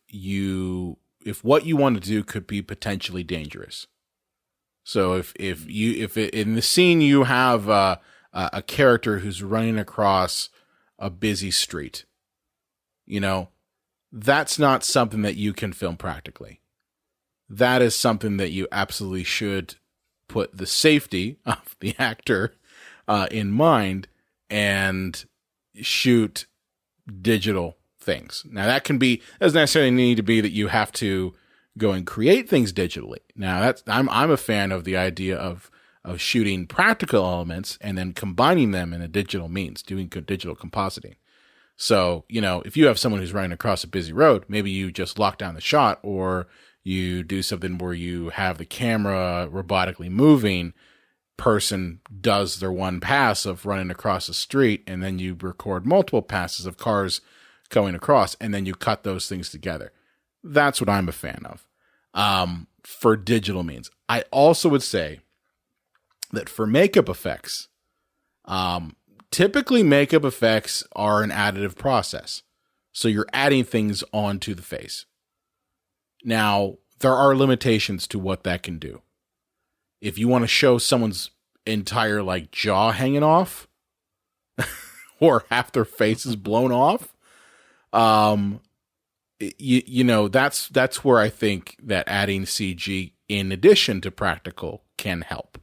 what you want to do could be potentially dangerous. So if in the scene you have a character who's running across a busy street, you know, that's not something that you can film practically. That is something that you absolutely should put the safety of the actor in mind and shoot digital things. Now doesn't necessarily need to be that you have to go and create things digitally. Now I'm a fan of the idea of shooting practical elements and then combining them in a digital means, doing digital compositing. So, you know, if you have someone who's running across a busy road, maybe you just lock down the shot, or you do something where you have the camera robotically moving, person does their one pass of running across the street, and then you record multiple passes of cars going across, and then you cut those things together. That's what I'm a fan of for digital means. I also would say that for makeup effects, typically makeup effects are an additive process. So you're adding things onto the face. Now, there are limitations to what that can do. If you want to show someone's entire like jaw hanging off or half their face is blown off, you know, that's where I think that adding CG in addition to practical can help,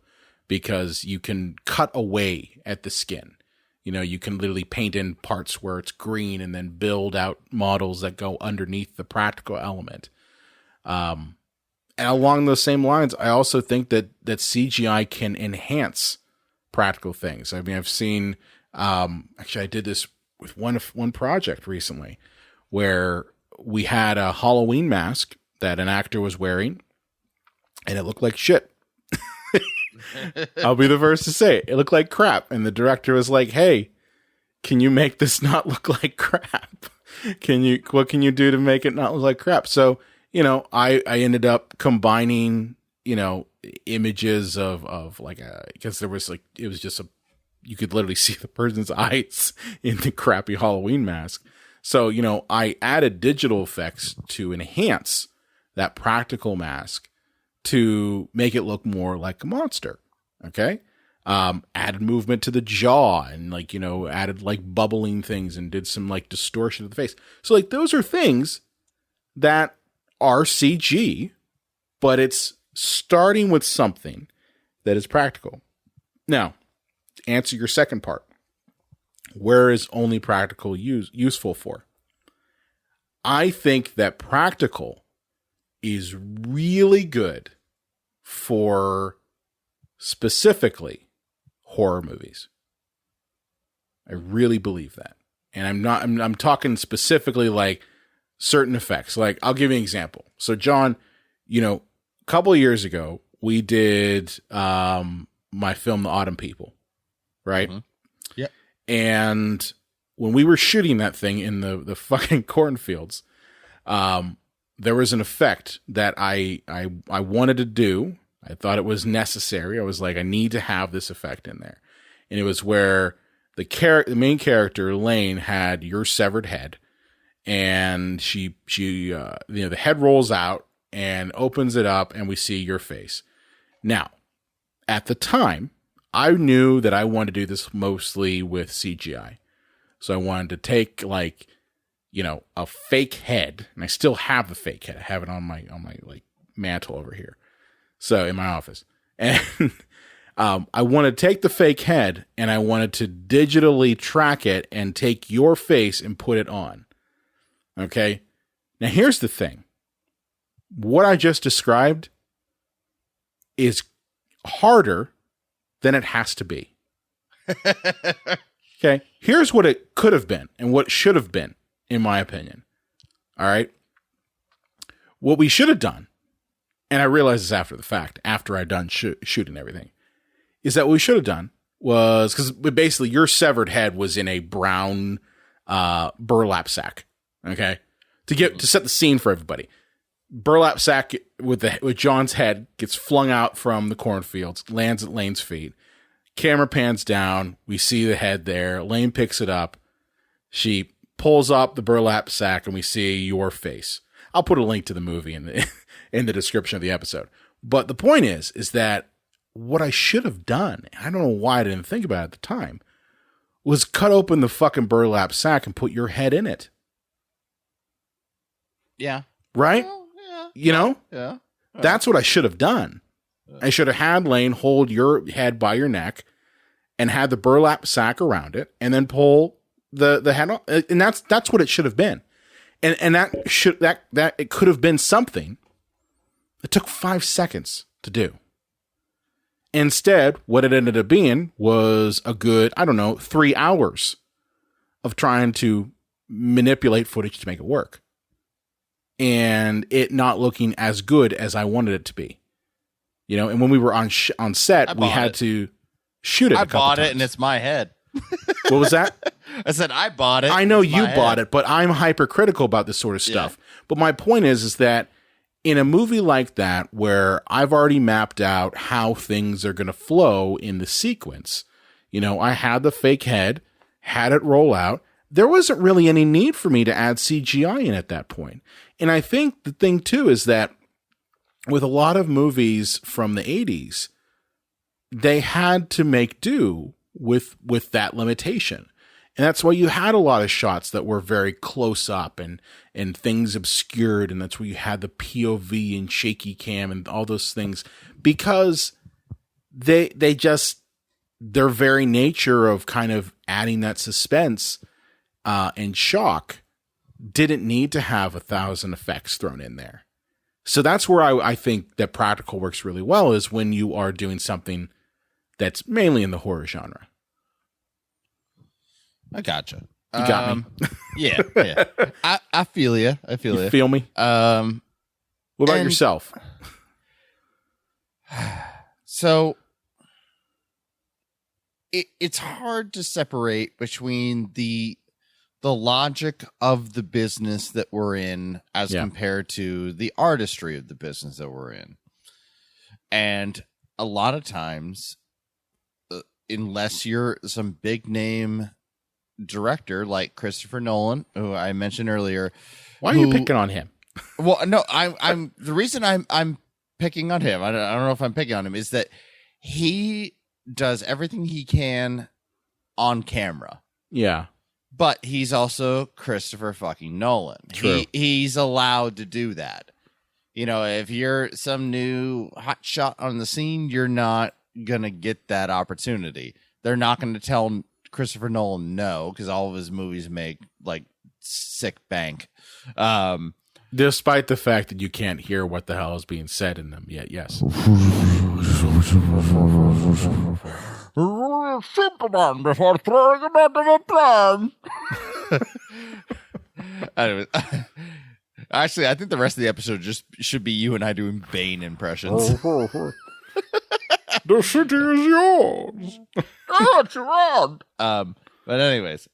because you can cut away at the skin. You know, you can literally paint in parts where it's green and then build out models that go underneath the practical element. And along those same lines, I also think that CGI can enhance practical things. I mean, I've seen, actually I did this with one project recently where we had a Halloween mask that an actor was wearing and it looked like shit. I'll be the first to say it looked like crap. And the director was like, hey, can you make this not look like crap? What can you do to make it not look like crap? So, you know, I ended up combining, you know, images of like because there was like, it was just you could literally see the person's eyes in the crappy Halloween mask. So, you know, I added digital effects to enhance that practical mask to make it look more like a monster. Okay. Added movement to the jaw and like, you know, added like bubbling things and did some like distortion of the face. So like those are things that are CG, but it's starting with something that is practical. Now, to answer your second part, where is only practical useful for? I think that practical is really good for specifically horror movies. I really believe that. And I'm talking specifically like certain effects. Like, I'll give you an example. So, John, you know, a couple of years ago, we did my film, The Autumn People, right? Mm-hmm. Yeah. And when we were shooting that thing in the fucking cornfields, there was an effect that I wanted to do. I thought it was necessary. I was like, I need to have this effect in there. And it was where the main character, Elaine, had your severed head. And she you know, the head rolls out and opens it up and we see your face. Now, at the time, I knew that I wanted to do this mostly with CGI. So I wanted to take like, you know, a fake head, and I still have the fake head. I have it on my like mantle over here. So in my office. And I wanted to take the fake head and I wanted to digitally track it and take your face and put it on. Okay. Now here's the thing. What I just described is harder than it has to be. Okay. Here's what it could have been and what it should have been, in my opinion. All right. What we should have done, and I realized this after the fact, after I'd done shooting everything, is that what we should have done was, because basically your severed head was in a brown burlap sack. Okay. To set the scene for everybody. Burlap sack with John's head gets flung out from the cornfields, lands at Lane's feet. Camera pans down. We see the head there. Lane picks it up. She pulls up the burlap sack and we see your face. I'll put a link to the movie in the description of the episode. But the point is that what I should have done, I don't know why I didn't think about it at the time, was cut open the fucking burlap sack and put your head in it. Yeah. Right? Well, yeah. You know? Yeah. That's what I should have done. I should have had Lane hold your head by your neck and had the burlap sack around it and then pull the head off. And that's what it should have been. And that it could have been something that took 5 seconds to do. Instead, what it ended up being was a good, 3 hours of trying to manipulate footage to make it work. And it not looking as good as I wanted it to be. And when we were on set, we had to shoot it. I bought it, and it's my head. What was that? I said I bought it. I know you bought it, but I'm hypercritical about this sort of stuff. Yeah. But my point is that in a movie like that, where I've already mapped out how things are going to flow in the sequence, I had the fake head, had it roll out. There wasn't really any need for me to add CGI in at that point. And I think the thing too is that with a lot of movies from the 80s, they had to make do with that limitation. And that's why you had a lot of shots that were very close up and things obscured. And that's where you had the POV and shaky cam and all those things, because their very nature of kind of adding that suspense and shock didn't need to have 1,000 effects thrown in there. So that's where I think that practical works really well, is when you are doing something that's mainly in the horror genre. I gotcha. You got me. Yeah. I feel you. You feel me? What about yourself? So it's hard to separate between the logic of the business that we're in as compared to the artistry of the business that we're in. And a lot of times, unless you're some big name director like Christopher Nolan, who I mentioned earlier. Why are you picking on him? Well, no, I'm the reason I'm picking on him. I don't know if I'm picking on him, is that he does everything he can on camera. Yeah. But he's also Christopher fucking Nolan. True. He's allowed to do that. If you're some new hot shot on the scene, you're not going to get that opportunity. They're not going to tell Christopher Nolan no, because all of his movies make like sick bank. Despite the fact that you can't hear what the hell is being said in them yet, yes. Superman before throwing him out of a plane. Anyways, actually, I think the rest of the episode just should be you and I doing Bane impressions. The city is yours. It's wrong. But anyways,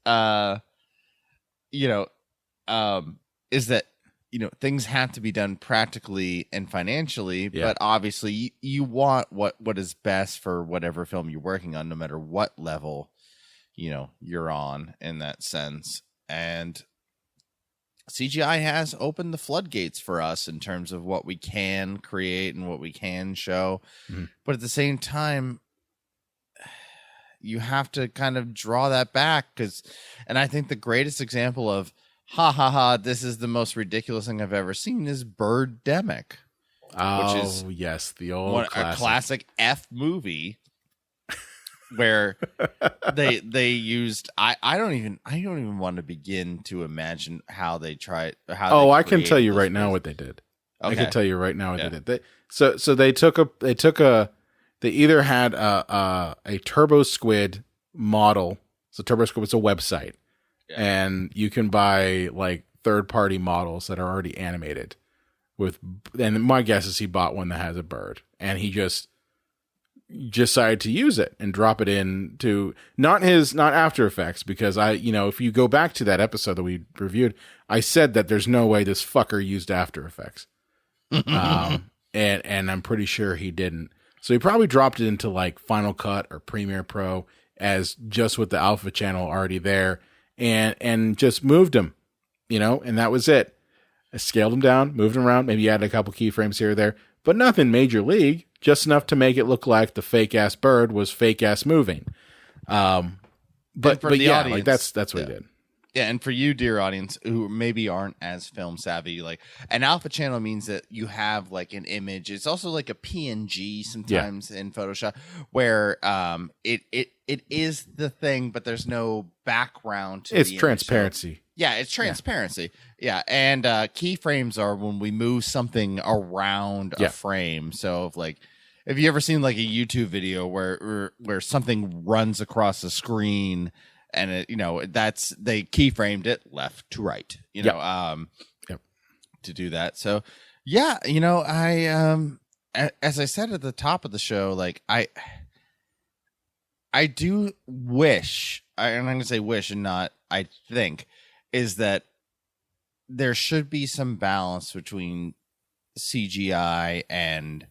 is that things have to be done practically and financially, but obviously you want what is best for whatever film you're working on, no matter what level you're on in that sense. And CGI has opened the floodgates for us in terms of what we can create and what we can show. Mm-hmm. But at the same time, you have to kind of draw that back, and I think the greatest example of this is the most ridiculous thing I've ever seen is Birdemic. Oh, which is yes, the old classic. A classic F movie where they used I don't even want to begin to imagine how they tried. I can tell you right now what they did. Okay. I can tell you right now what they did. They either had a Turbo Squid model. So Turbo Squid was a website. And you can buy like third-party models that are already animated and my guess is he bought one that has a bird, and he just decided to use it and drop it into not After Effects, because if you go back to that episode that we reviewed, I said that there's no way this fucker used After Effects. And I'm pretty sure he didn't. So he probably dropped it into like Final Cut or Premiere Pro as just with the alpha channel already there. And just moved him, and that was it. I scaled him down, moved him around, maybe added a couple keyframes here or there, but nothing major league, just enough to make it look like the fake ass bird was fake ass moving. But yeah, audience, like that's what he did. Yeah, and for you, dear audience, who maybe aren't as film savvy, like an alpha channel means that you have like an image. It's also like a PNG sometimes in Photoshop, where it is the thing, but there's no background to it's the transparency. Image. Yeah, it's transparency. Yeah, and keyframes are when we move something around a frame. So if you ever seen like a YouTube video where something runs across the screen. And they keyframed it left to right, to do that. So yeah, as I said at the top of the show, like I do wish, and I'm going to say wish and not I think, is that there should be some balance between CGI and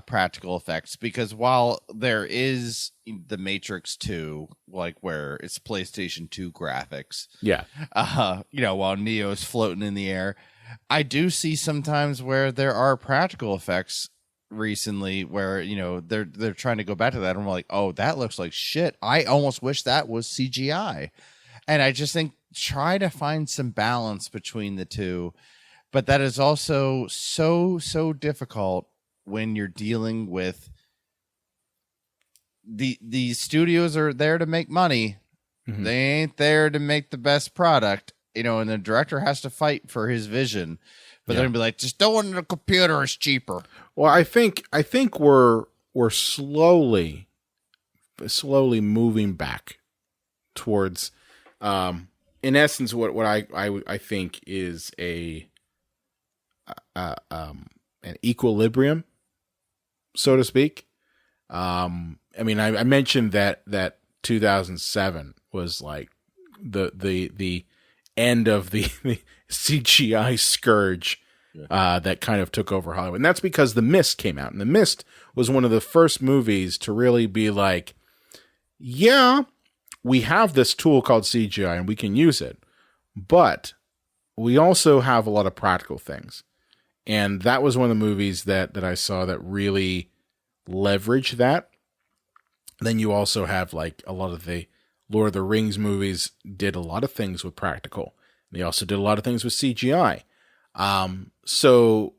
practical effects, because while there is the Matrix 2, like where it's PlayStation 2 graphics, while Neo's floating in the air, I do see sometimes where there are practical effects recently where they're trying to go back to that, and we're like, oh, that looks like shit. I almost wish that was CGI. And I just think try to find some balance between the two, but that is also so difficult when you're dealing with the studios are there to make money. Mm-hmm. They ain't there to make the best product, and the director has to fight for his vision. But they're gonna be like, just do it on the computer, it's cheaper. Well, I think we're slowly moving back towards, in essence, what I think is an equilibrium, so to speak. I mean, I mentioned that 2007 was like the end of the CGI scourge that kind of took over Hollywood. And that's because The Mist came out. And The Mist was one of the first movies to really be like, yeah, we have this tool called CGI and we can use it, but we also have a lot of practical things. And that was one of the movies that I saw that really leveraged that. Then you also have like a lot of the Lord of the Rings movies did a lot of things with practical. They also did a lot of things with CGI. So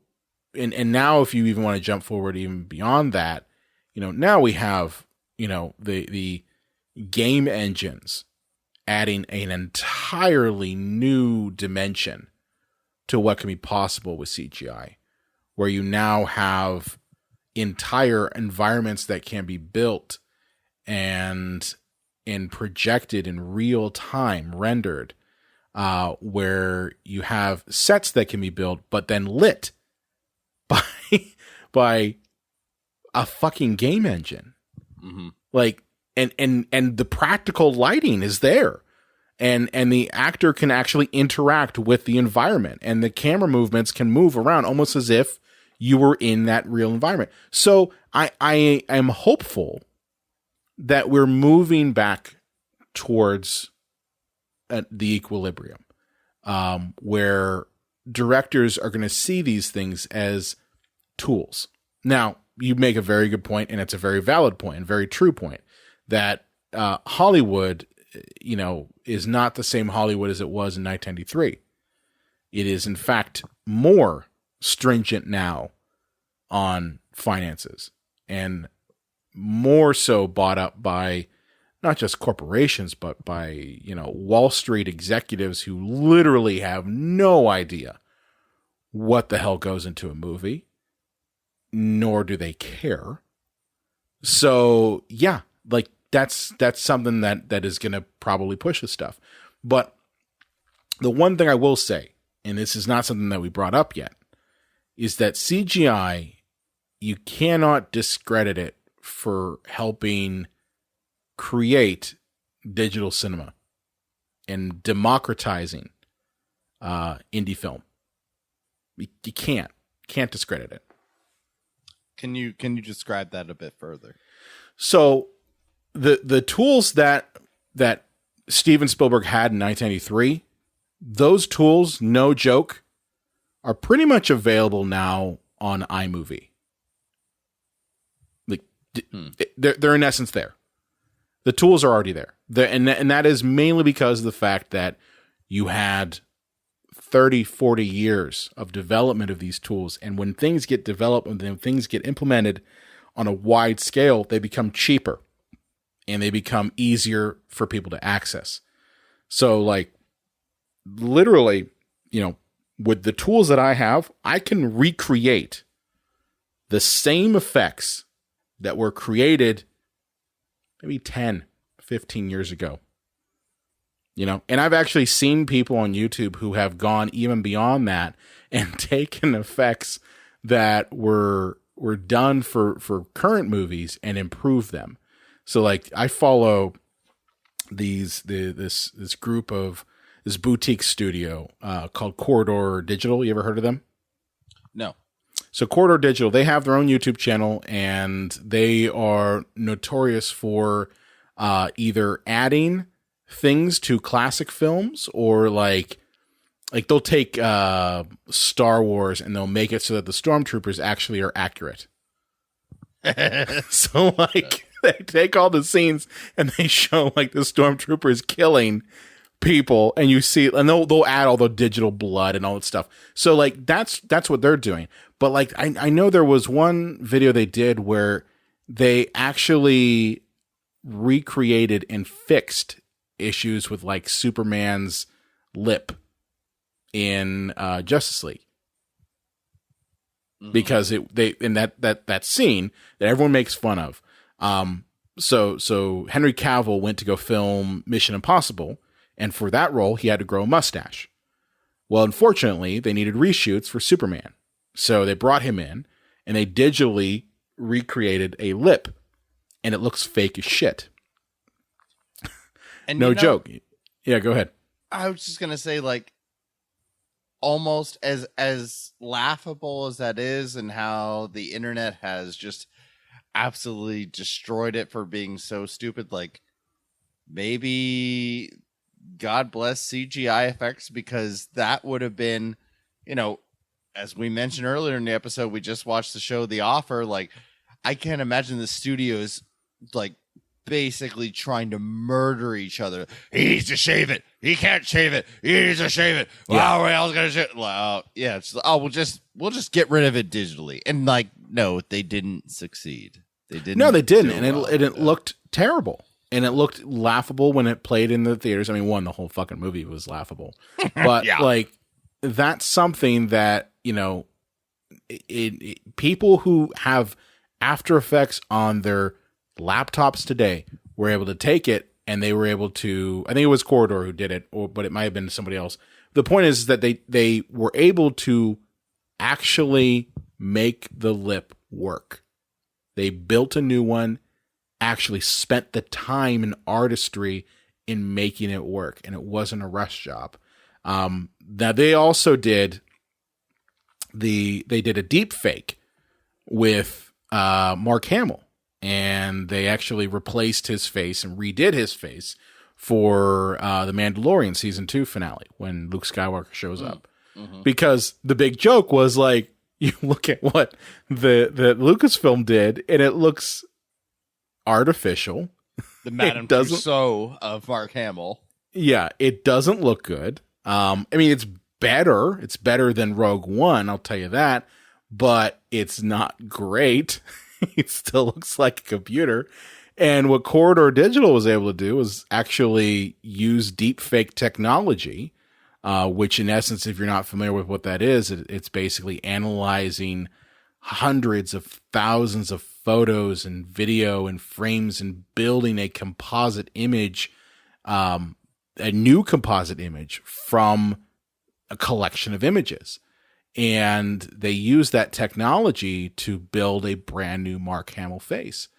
now if you even want to jump forward even beyond that, now we have, the game engines adding an entirely new dimension to what can be possible with CGI, where you now have entire environments that can be built and projected in real time, rendered, where you have sets that can be built, but then lit by a fucking game engine. Mm-hmm. Like, and the practical lighting is there, and the actor can actually interact with the environment, and the camera movements can move around almost as if you were in that real environment. So I am hopeful that we're moving back towards the equilibrium, where directors are going to see these things as tools. Now, you make a very good point, and it's a very valid point, and very true point, that Hollywood, is not the same Hollywood as it was in 1993. It is, in fact, more stringent now on finances, and more so bought up by not just corporations, but by, Wall Street executives who literally have no idea what the hell goes into a movie, nor do they care. So yeah, like that's something that is going to probably push this stuff. But the one thing I will say, and this is not something that we brought up yet, is that CGI, you cannot discredit it for helping create digital cinema and democratizing indie film. You can't discredit it. Can you describe that a bit further? So the tools that Steven Spielberg had in 1983, those tools, no joke, are pretty much available now on iMovie. Like they're in essence there. The tools are already there. And that is mainly because of the fact that you had 30, 40 years of development of these tools. And when things get developed and then things get implemented on a wide scale, they become cheaper and they become easier for people to access. So like literally, with the tools that I have, I can recreate the same effects that were created maybe 10, 15 years ago. And I've actually seen people on YouTube who have gone even beyond that and taken effects that were were done for current movies and improve them. So like I follow this group of this boutique studio called Corridor Digital. You ever heard of them? No. So Corridor Digital, they have their own YouTube channel, and they are notorious for either adding things to classic films, or like they'll take Star Wars and they'll make it so that the stormtroopers actually are accurate. So like they take all the scenes and they show like the stormtroopers killing people, and you see, and they'll add all the digital blood and all that stuff. So like that's what they're doing. But like I know there was one video they did where they actually recreated and fixed issues with like Superman's lip in Justice League. Because they in that scene that everyone makes fun of. So Henry Cavill went to go film Mission Impossible, and for that role he had to grow a mustache. Well, unfortunately, they needed reshoots for Superman. So they brought him in and they digitally recreated a lip, and it looks fake as shit. And no joke. Yeah, go ahead. I was just gonna say, like, almost as laughable as that is, and how the internet has just absolutely destroyed it for being so stupid, like, maybe God bless CGI effects, because that would have been, you know, as we mentioned earlier in the episode, we just watched the show The Offer. Like, I can't imagine the studios like basically trying to murder each other. He needs to shave it. He can't shave it. He needs to shave it. Yeah. Wow, we're else gonna shave it. Yeah. It's, we'll just get rid of it digitally. And like, no, they didn't succeed. They didn't. No, they didn't, and it looked terrible, and it looked laughable when it played in the theaters. I mean, the whole fucking movie was laughable, but Yeah. like that's something that, you know, people who have After Effects on their laptops today were able to take it, and they were able to, I think it was Corridor who did it, but it might have been somebody else. The point is that they were able to actually make the lip work. They built a new one, actually spent the time and artistry in making it work, and it wasn't a rush job. Now they also did they did a deep fake with Mark Hamill, and they actually replaced his face and redid his face for the Mandalorian season 2 finale when Luke Skywalker shows up. Mm-hmm. Because the big joke was like, you look at what the Lucasfilm did, and it looks artificial. The Madame Tussauds of Mark Hamill. Yeah, it doesn't look good. I mean, it's better. It's better than Rogue One, I'll tell you that. But it's not great. It still looks like a computer. And what Corridor Digital was able to do was actually use deepfake technology, which in essence, if you're not familiar with what that is, it's basically analyzing hundreds of thousands of photos and video and frames and building a composite image, a new composite image from a collection of images. And they use that technology to build a brand new Mark Hamill face.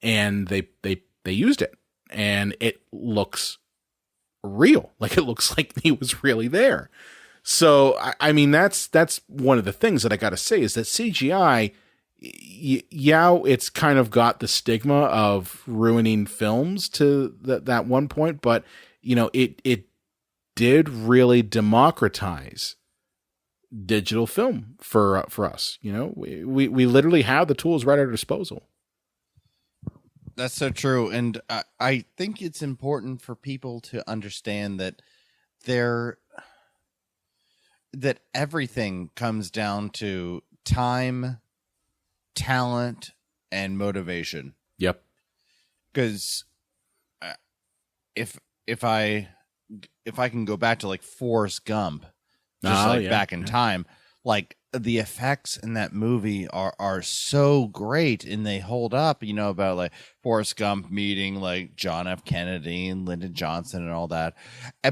And they used it, and it looks real. Like, it looks like he was really there. So, I mean, that's one of the things that I got to say is that CGI, yeah, it's kind of got the stigma of ruining films to that one point, but, you know, it did really democratize digital film for us. You know, we literally have the tools right at our disposal. That's so true. And I think it's important for people to understand that that everything comes down to time, talent, and motivation. Yep. Because if I can go back to like Forrest Gump, just back in time, like the effects in that movie are so great, and they hold up, you know, about like Forrest Gump meeting like John F. Kennedy and Lyndon Johnson and all that.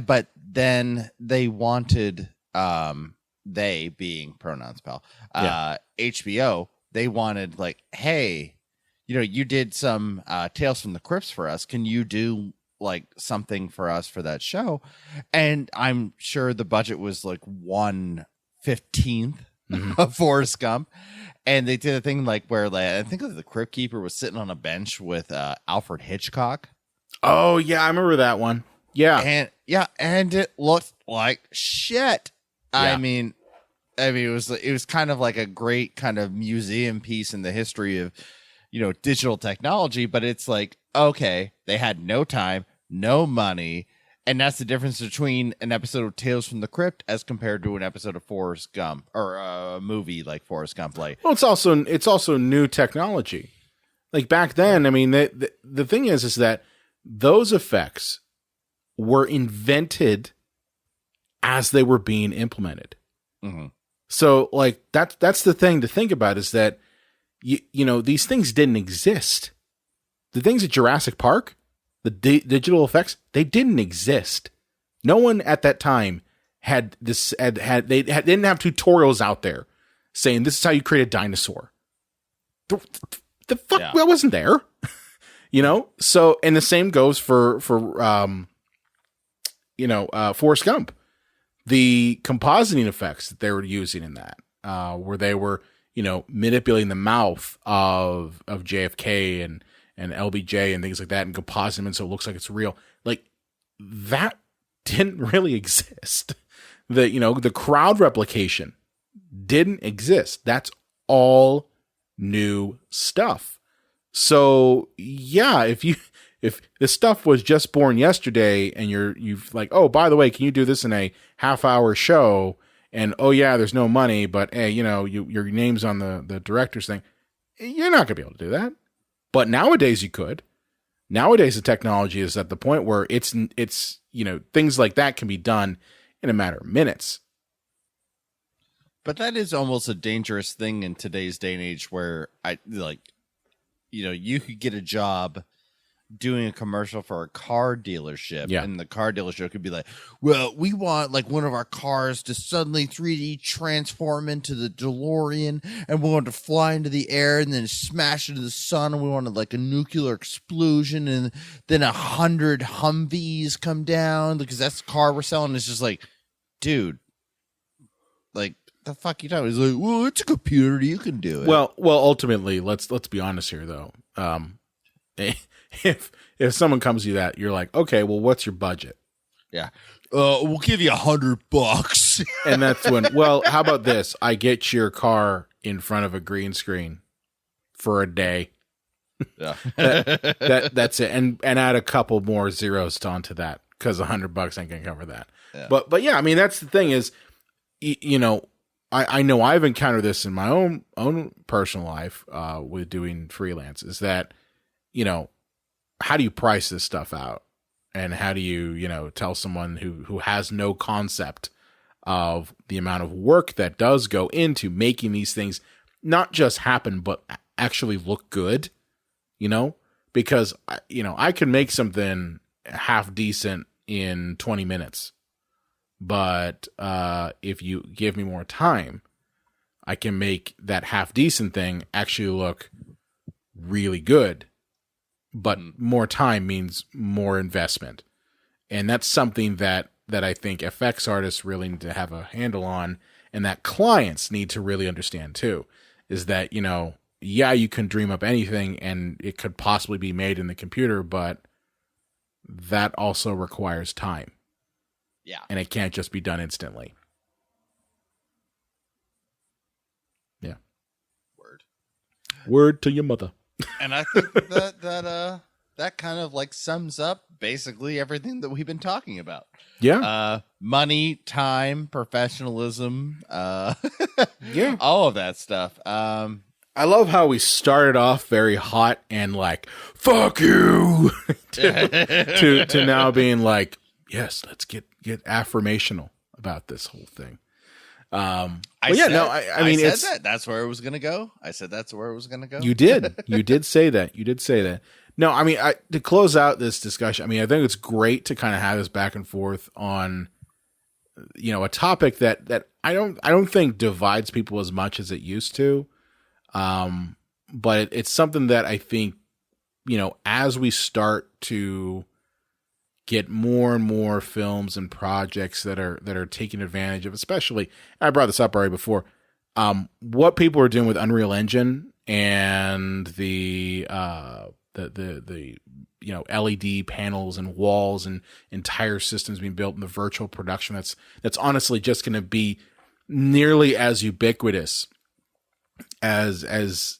But then they wanted, they being pronouns, pal, HBO they wanted like, hey, you did some Tales from the Crypts for us. Can you do like something for us for that show? And I'm sure the budget was like 1/15 of Forrest Gump. And they did a thing like where like, I think the Crypt Keeper was sitting on a bench with Alfred Hitchcock. Oh yeah, I remember that one. Yeah. And it looked like shit. Yeah. I mean it was kind of like a great kind of museum piece in the history of digital technology, but it's like, okay, they had no time, no money, and that's the difference between an episode of Tales from the Crypt as compared to an episode of Forrest Gump or a movie like Forrest Gump. Like, well, it's also new technology. Like back then, I mean, the thing is that those effects were invented as they were being implemented. Mm-hmm. So, like that's the thing to think about is that these things didn't exist. The things at Jurassic Park, the digital effects, they didn't exist. No one at that time had this. They didn't have tutorials out there saying this is how you create a dinosaur. The fuck, that wasn't there. So, and the same goes for Forrest Gump. The compositing effects that they were using in that, where they were, manipulating the mouth of JFK and LBJ and things like that and compositing them so it looks like it's real. Like that didn't really exist. The crowd replication didn't exist. That's all new stuff. So yeah, if this stuff was just born yesterday and you've like, oh, by the way, can you do this in a half-hour show? And oh yeah, there's no money, but hey, your name's on the director's thing. You're not gonna be able to do that. But nowadays you could. Nowadays the technology is at the point where it's things like that can be done in a matter of minutes. But that is almost a dangerous thing in today's day and age where you could get a job doing a commercial for a car dealership, and the car dealership could be like, well, we want like one of our cars to suddenly 3D transform into the DeLorean, and we want to fly into the air and then smash into the sun, and we wanted like a nuclear explosion, and then 100 Humvees come down because that's the car we're selling. It's just like, dude, like the fuck you talking? He's like, well, it's a computer, you can do it. Well, ultimately, let's be honest here though. If someone comes to you that, you're like, okay, well, what's your budget? Yeah. We'll give you $100. And that's when, well, how about this? I get your car in front of a green screen for a day. Yeah. That's it. And add a couple more zeros onto that because $100 ain't gonna cover that. Yeah. But yeah, I mean, that's the thing is, I know I've encountered this in my own personal life with doing freelance is that, how do you price this stuff out? And how do you, tell someone who has no concept of the amount of work that does go into making these things not just happen, but actually look good, because, I can make something half decent in 20 minutes, but if you give me more time, I can make that half decent thing actually look really good. But more time means more investment. And that's something that I think FX artists really need to have a handle on, and that clients need to really understand too, is that, you can dream up anything and it could possibly be made in the computer, but that also requires time. Yeah. And it can't just be done instantly. Yeah. Word to your mother. And I think that kind of like sums up basically everything that we've been talking about. Yeah. Money, time, professionalism, yeah, all of that stuff. I love how we started off very hot and like, fuck you, to now being like, yes, let's get affirmational about this whole thing. I mean, that's where it was going to go. I said that's where it was going to go. You did say that. No, I mean, to close out this discussion, I mean, I think it's great to kind of have this back and forth on, a topic that I don't think divides people as much as it used to. But it's something that I think, as we start to get more and more films and projects that are taking advantage of, especially, I brought this up already before, what people are doing with Unreal Engine and the LED panels and walls and entire systems being built in the virtual production. That's honestly just going to be nearly as ubiquitous as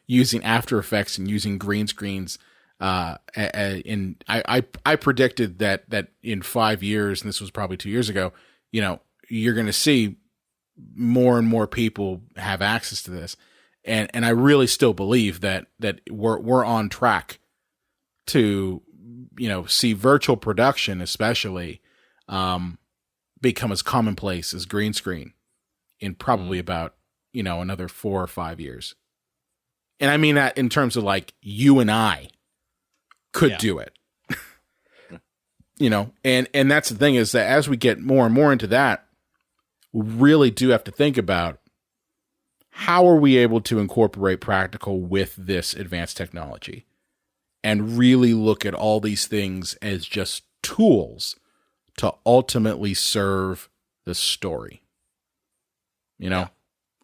using After Effects and using green screens. And I predicted that in 5 years, and this was probably 2 years ago, you're going to see more and more people have access to this. And I really still believe that we're on track to, see virtual production, especially, become as commonplace as green screen in probably about, another 4 or 5 years. And I mean that in terms of like you and I could do it, and that's the thing, is that as we get more and more into that, we really do have to think about how are we able to incorporate practical with this advanced technology and really look at all these things as just tools to ultimately serve the story.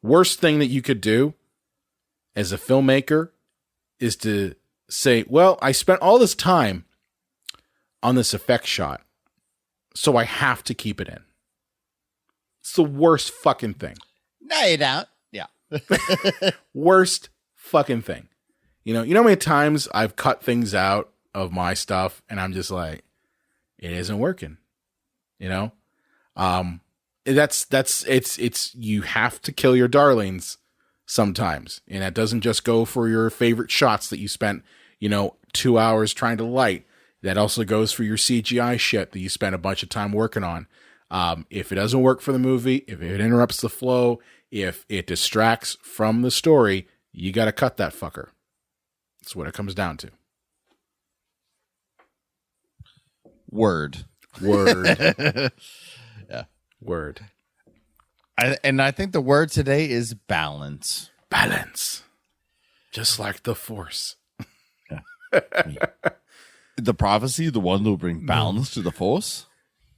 Worst thing that you could do as a filmmaker is to say, well, I spent all this time on this effect shot, so I have to keep it in. It's the worst fucking thing. No, you don't. Yeah. Worst fucking thing. You know how many times I've cut things out of my stuff and I'm just like, it isn't working. It's you have to kill your darlings sometimes. And that doesn't just go for your favorite shots that you spent, 2 hours trying to light. That also goes for your CGI shit that you spent a bunch of time working on. If it doesn't work for the movie, if it interrupts the flow, if it distracts from the story, you got to cut that fucker. That's what it comes down to. Word. Yeah. Word. I think the word today is balance. Balance. Just like the Force. The prophecy, the one that will bring balance to the Force?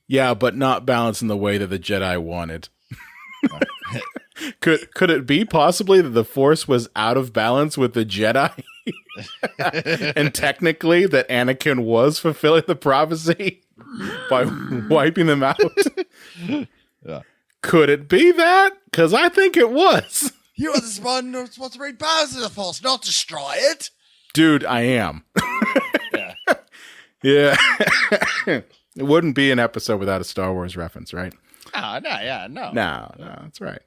Yeah, but not balance in the way that the Jedi wanted. Could it be possibly that the Force was out of balance with the Jedi? And technically that Anakin was fulfilling the prophecy by wiping them out? Yeah. Could it be that? Because I think it was. You are supposed to bring balance to the Force, not destroy it. Dude, I am. Yeah. It wouldn't be an episode without a Star Wars reference, right? Oh, no, yeah, no. No, that's right.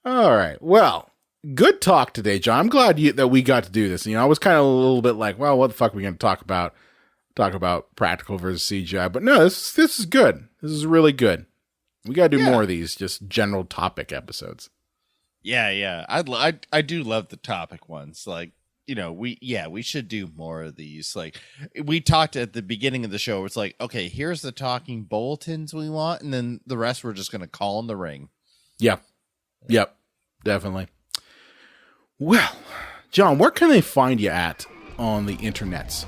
All right. Well, good talk today, John. I'm glad that we got to do this. I was kind of a little bit like, well, what the fuck are we going to talk about? Talk about practical versus CGI. But no, this is good. This is really good. We got to do more of these just general topic episodes. Yeah. I do love the topic ones. Like, we should do more of these. Like, we talked at the beginning of the show. It's like, okay, here's the talking bulletins we want, and then the rest we're just going to call in the ring. Yep, definitely. Well, John, where can they find you at on the internets?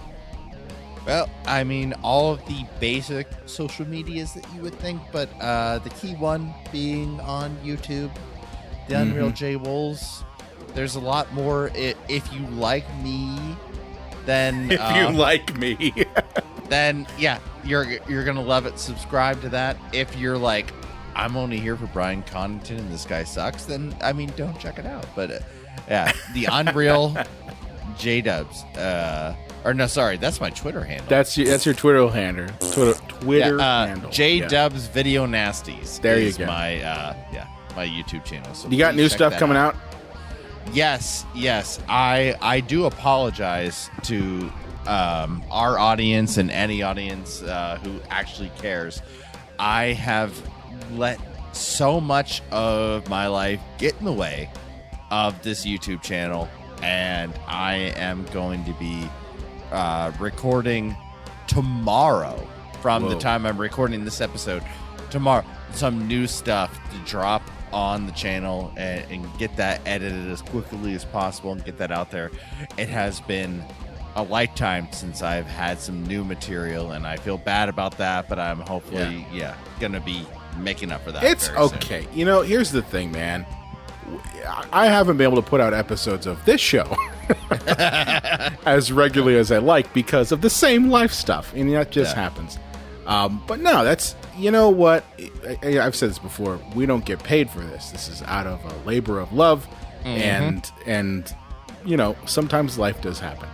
Well, I mean, all of the basic social medias that you would think, but the key one being on YouTube, the Unreal J Wolves. There's a lot more. If you like me, then then you're gonna love it. Subscribe to that. If you're like, I'm only here for Brian Connaughton and this guy sucks, then don't check it out. But the Unreal J Dubs. Or no, sorry, that's my Twitter handle. That's your Twitter handle. Twitter handle. J Dubs Video Nasties. There you go. My YouTube channel. So you got new stuff coming out? Yes. I do apologize to our audience and any audience who actually cares. I have let so much of my life get in the way of this YouTube channel, and I am going to be recording tomorrow from the time I'm recording this episode tomorrow, some new stuff to drop on the channel and get that edited as quickly as possible and get that out there. It has been a lifetime since I've had some new material, and I feel bad about that, but I'm hopefully gonna be making up for that. It's okay. Soon. You know, here's the thing, man. I haven't been able to put out episodes of this show as regularly as I like because of the same life stuff, and that just happens. But no, that's, you know what, I've said this before, we don't get paid for this. This is out of a labor of love, and you know, sometimes life does happen.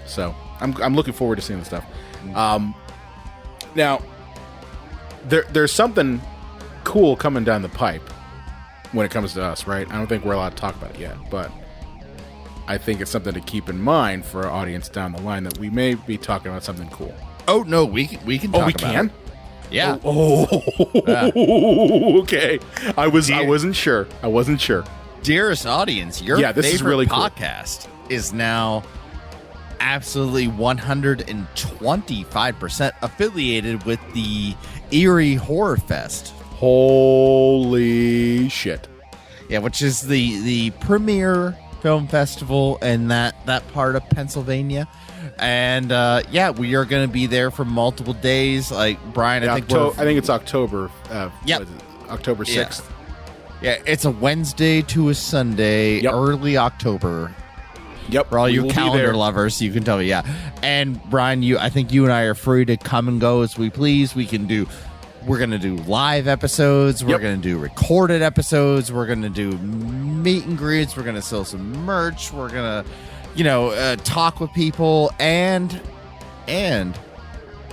So I'm looking forward to seeing the stuff. Now, there's something cool coming down the pipe when it comes to us, right? I don't think we're allowed to talk about it yet, but I think it's something to keep in mind for our audience down the line that we may be talking about something cool. Oh no, we can talk about it. Yeah. Okay. I wasn't sure. Dearest audience, your this favorite is really cool. podcast is now absolutely 125% affiliated with the Erie Horror Fest. Holy shit. Yeah, which is the premier film festival in that part of Pennsylvania. And we are going to be there for multiple days. Like Brian, I think it's October. October 6th. Yeah, it's a Wednesday to a Sunday, early October. Yep. For all you calendar lovers, you can tell me, yeah. And Brian, I think you and I are free to come and go as we please. We're going to do live episodes. We're going to do recorded episodes. We're going to do meet and greets. We're going to sell some merch. We're going to, talk with people. And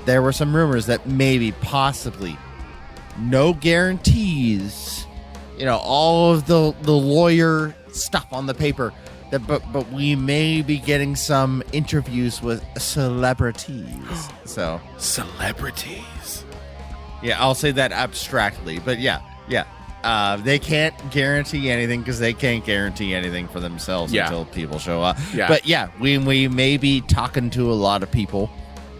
there were some rumors that maybe, possibly, no guarantees, all of the lawyer stuff on the paper. But we may be getting some interviews with celebrities. So celebrities. Yeah, I'll say that abstractly, but yeah. They can't guarantee anything because they can't guarantee anything for themselves until people show up. Yeah. But yeah, we may be talking to a lot of people,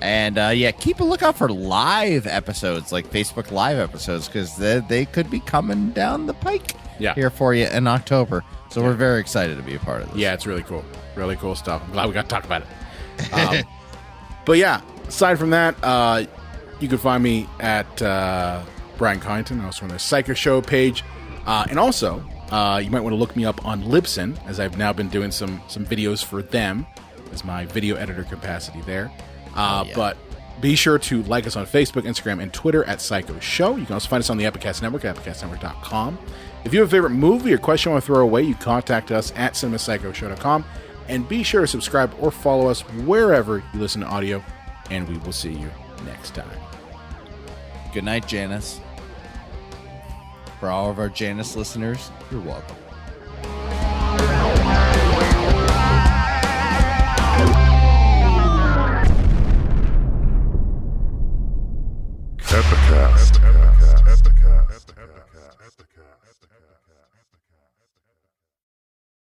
and keep a lookout for live episodes, like Facebook Live episodes, because they could be coming down the pike here for you in October. So we're very excited to be a part of this. Yeah, it's really cool. Really cool stuff. I'm glad we got to talk about it. But yeah, aside from that, you can find me at Brian Collington, also on the Psycho Show page. And also, you might want to look me up on Libsyn, as I've now been doing some videos for them as my video editor capacity there. But be sure to like us on Facebook, Instagram, and Twitter at Psycho Show. You can also find us on the Epicast Network at epicastnetwork.com. If you have a favorite movie or question you want to throw away, you contact us at cinemapsychoshow.com. And be sure to subscribe or follow us wherever you listen to audio. And we will see you next time. Good night, Janice. For all of our Janice listeners, you're welcome.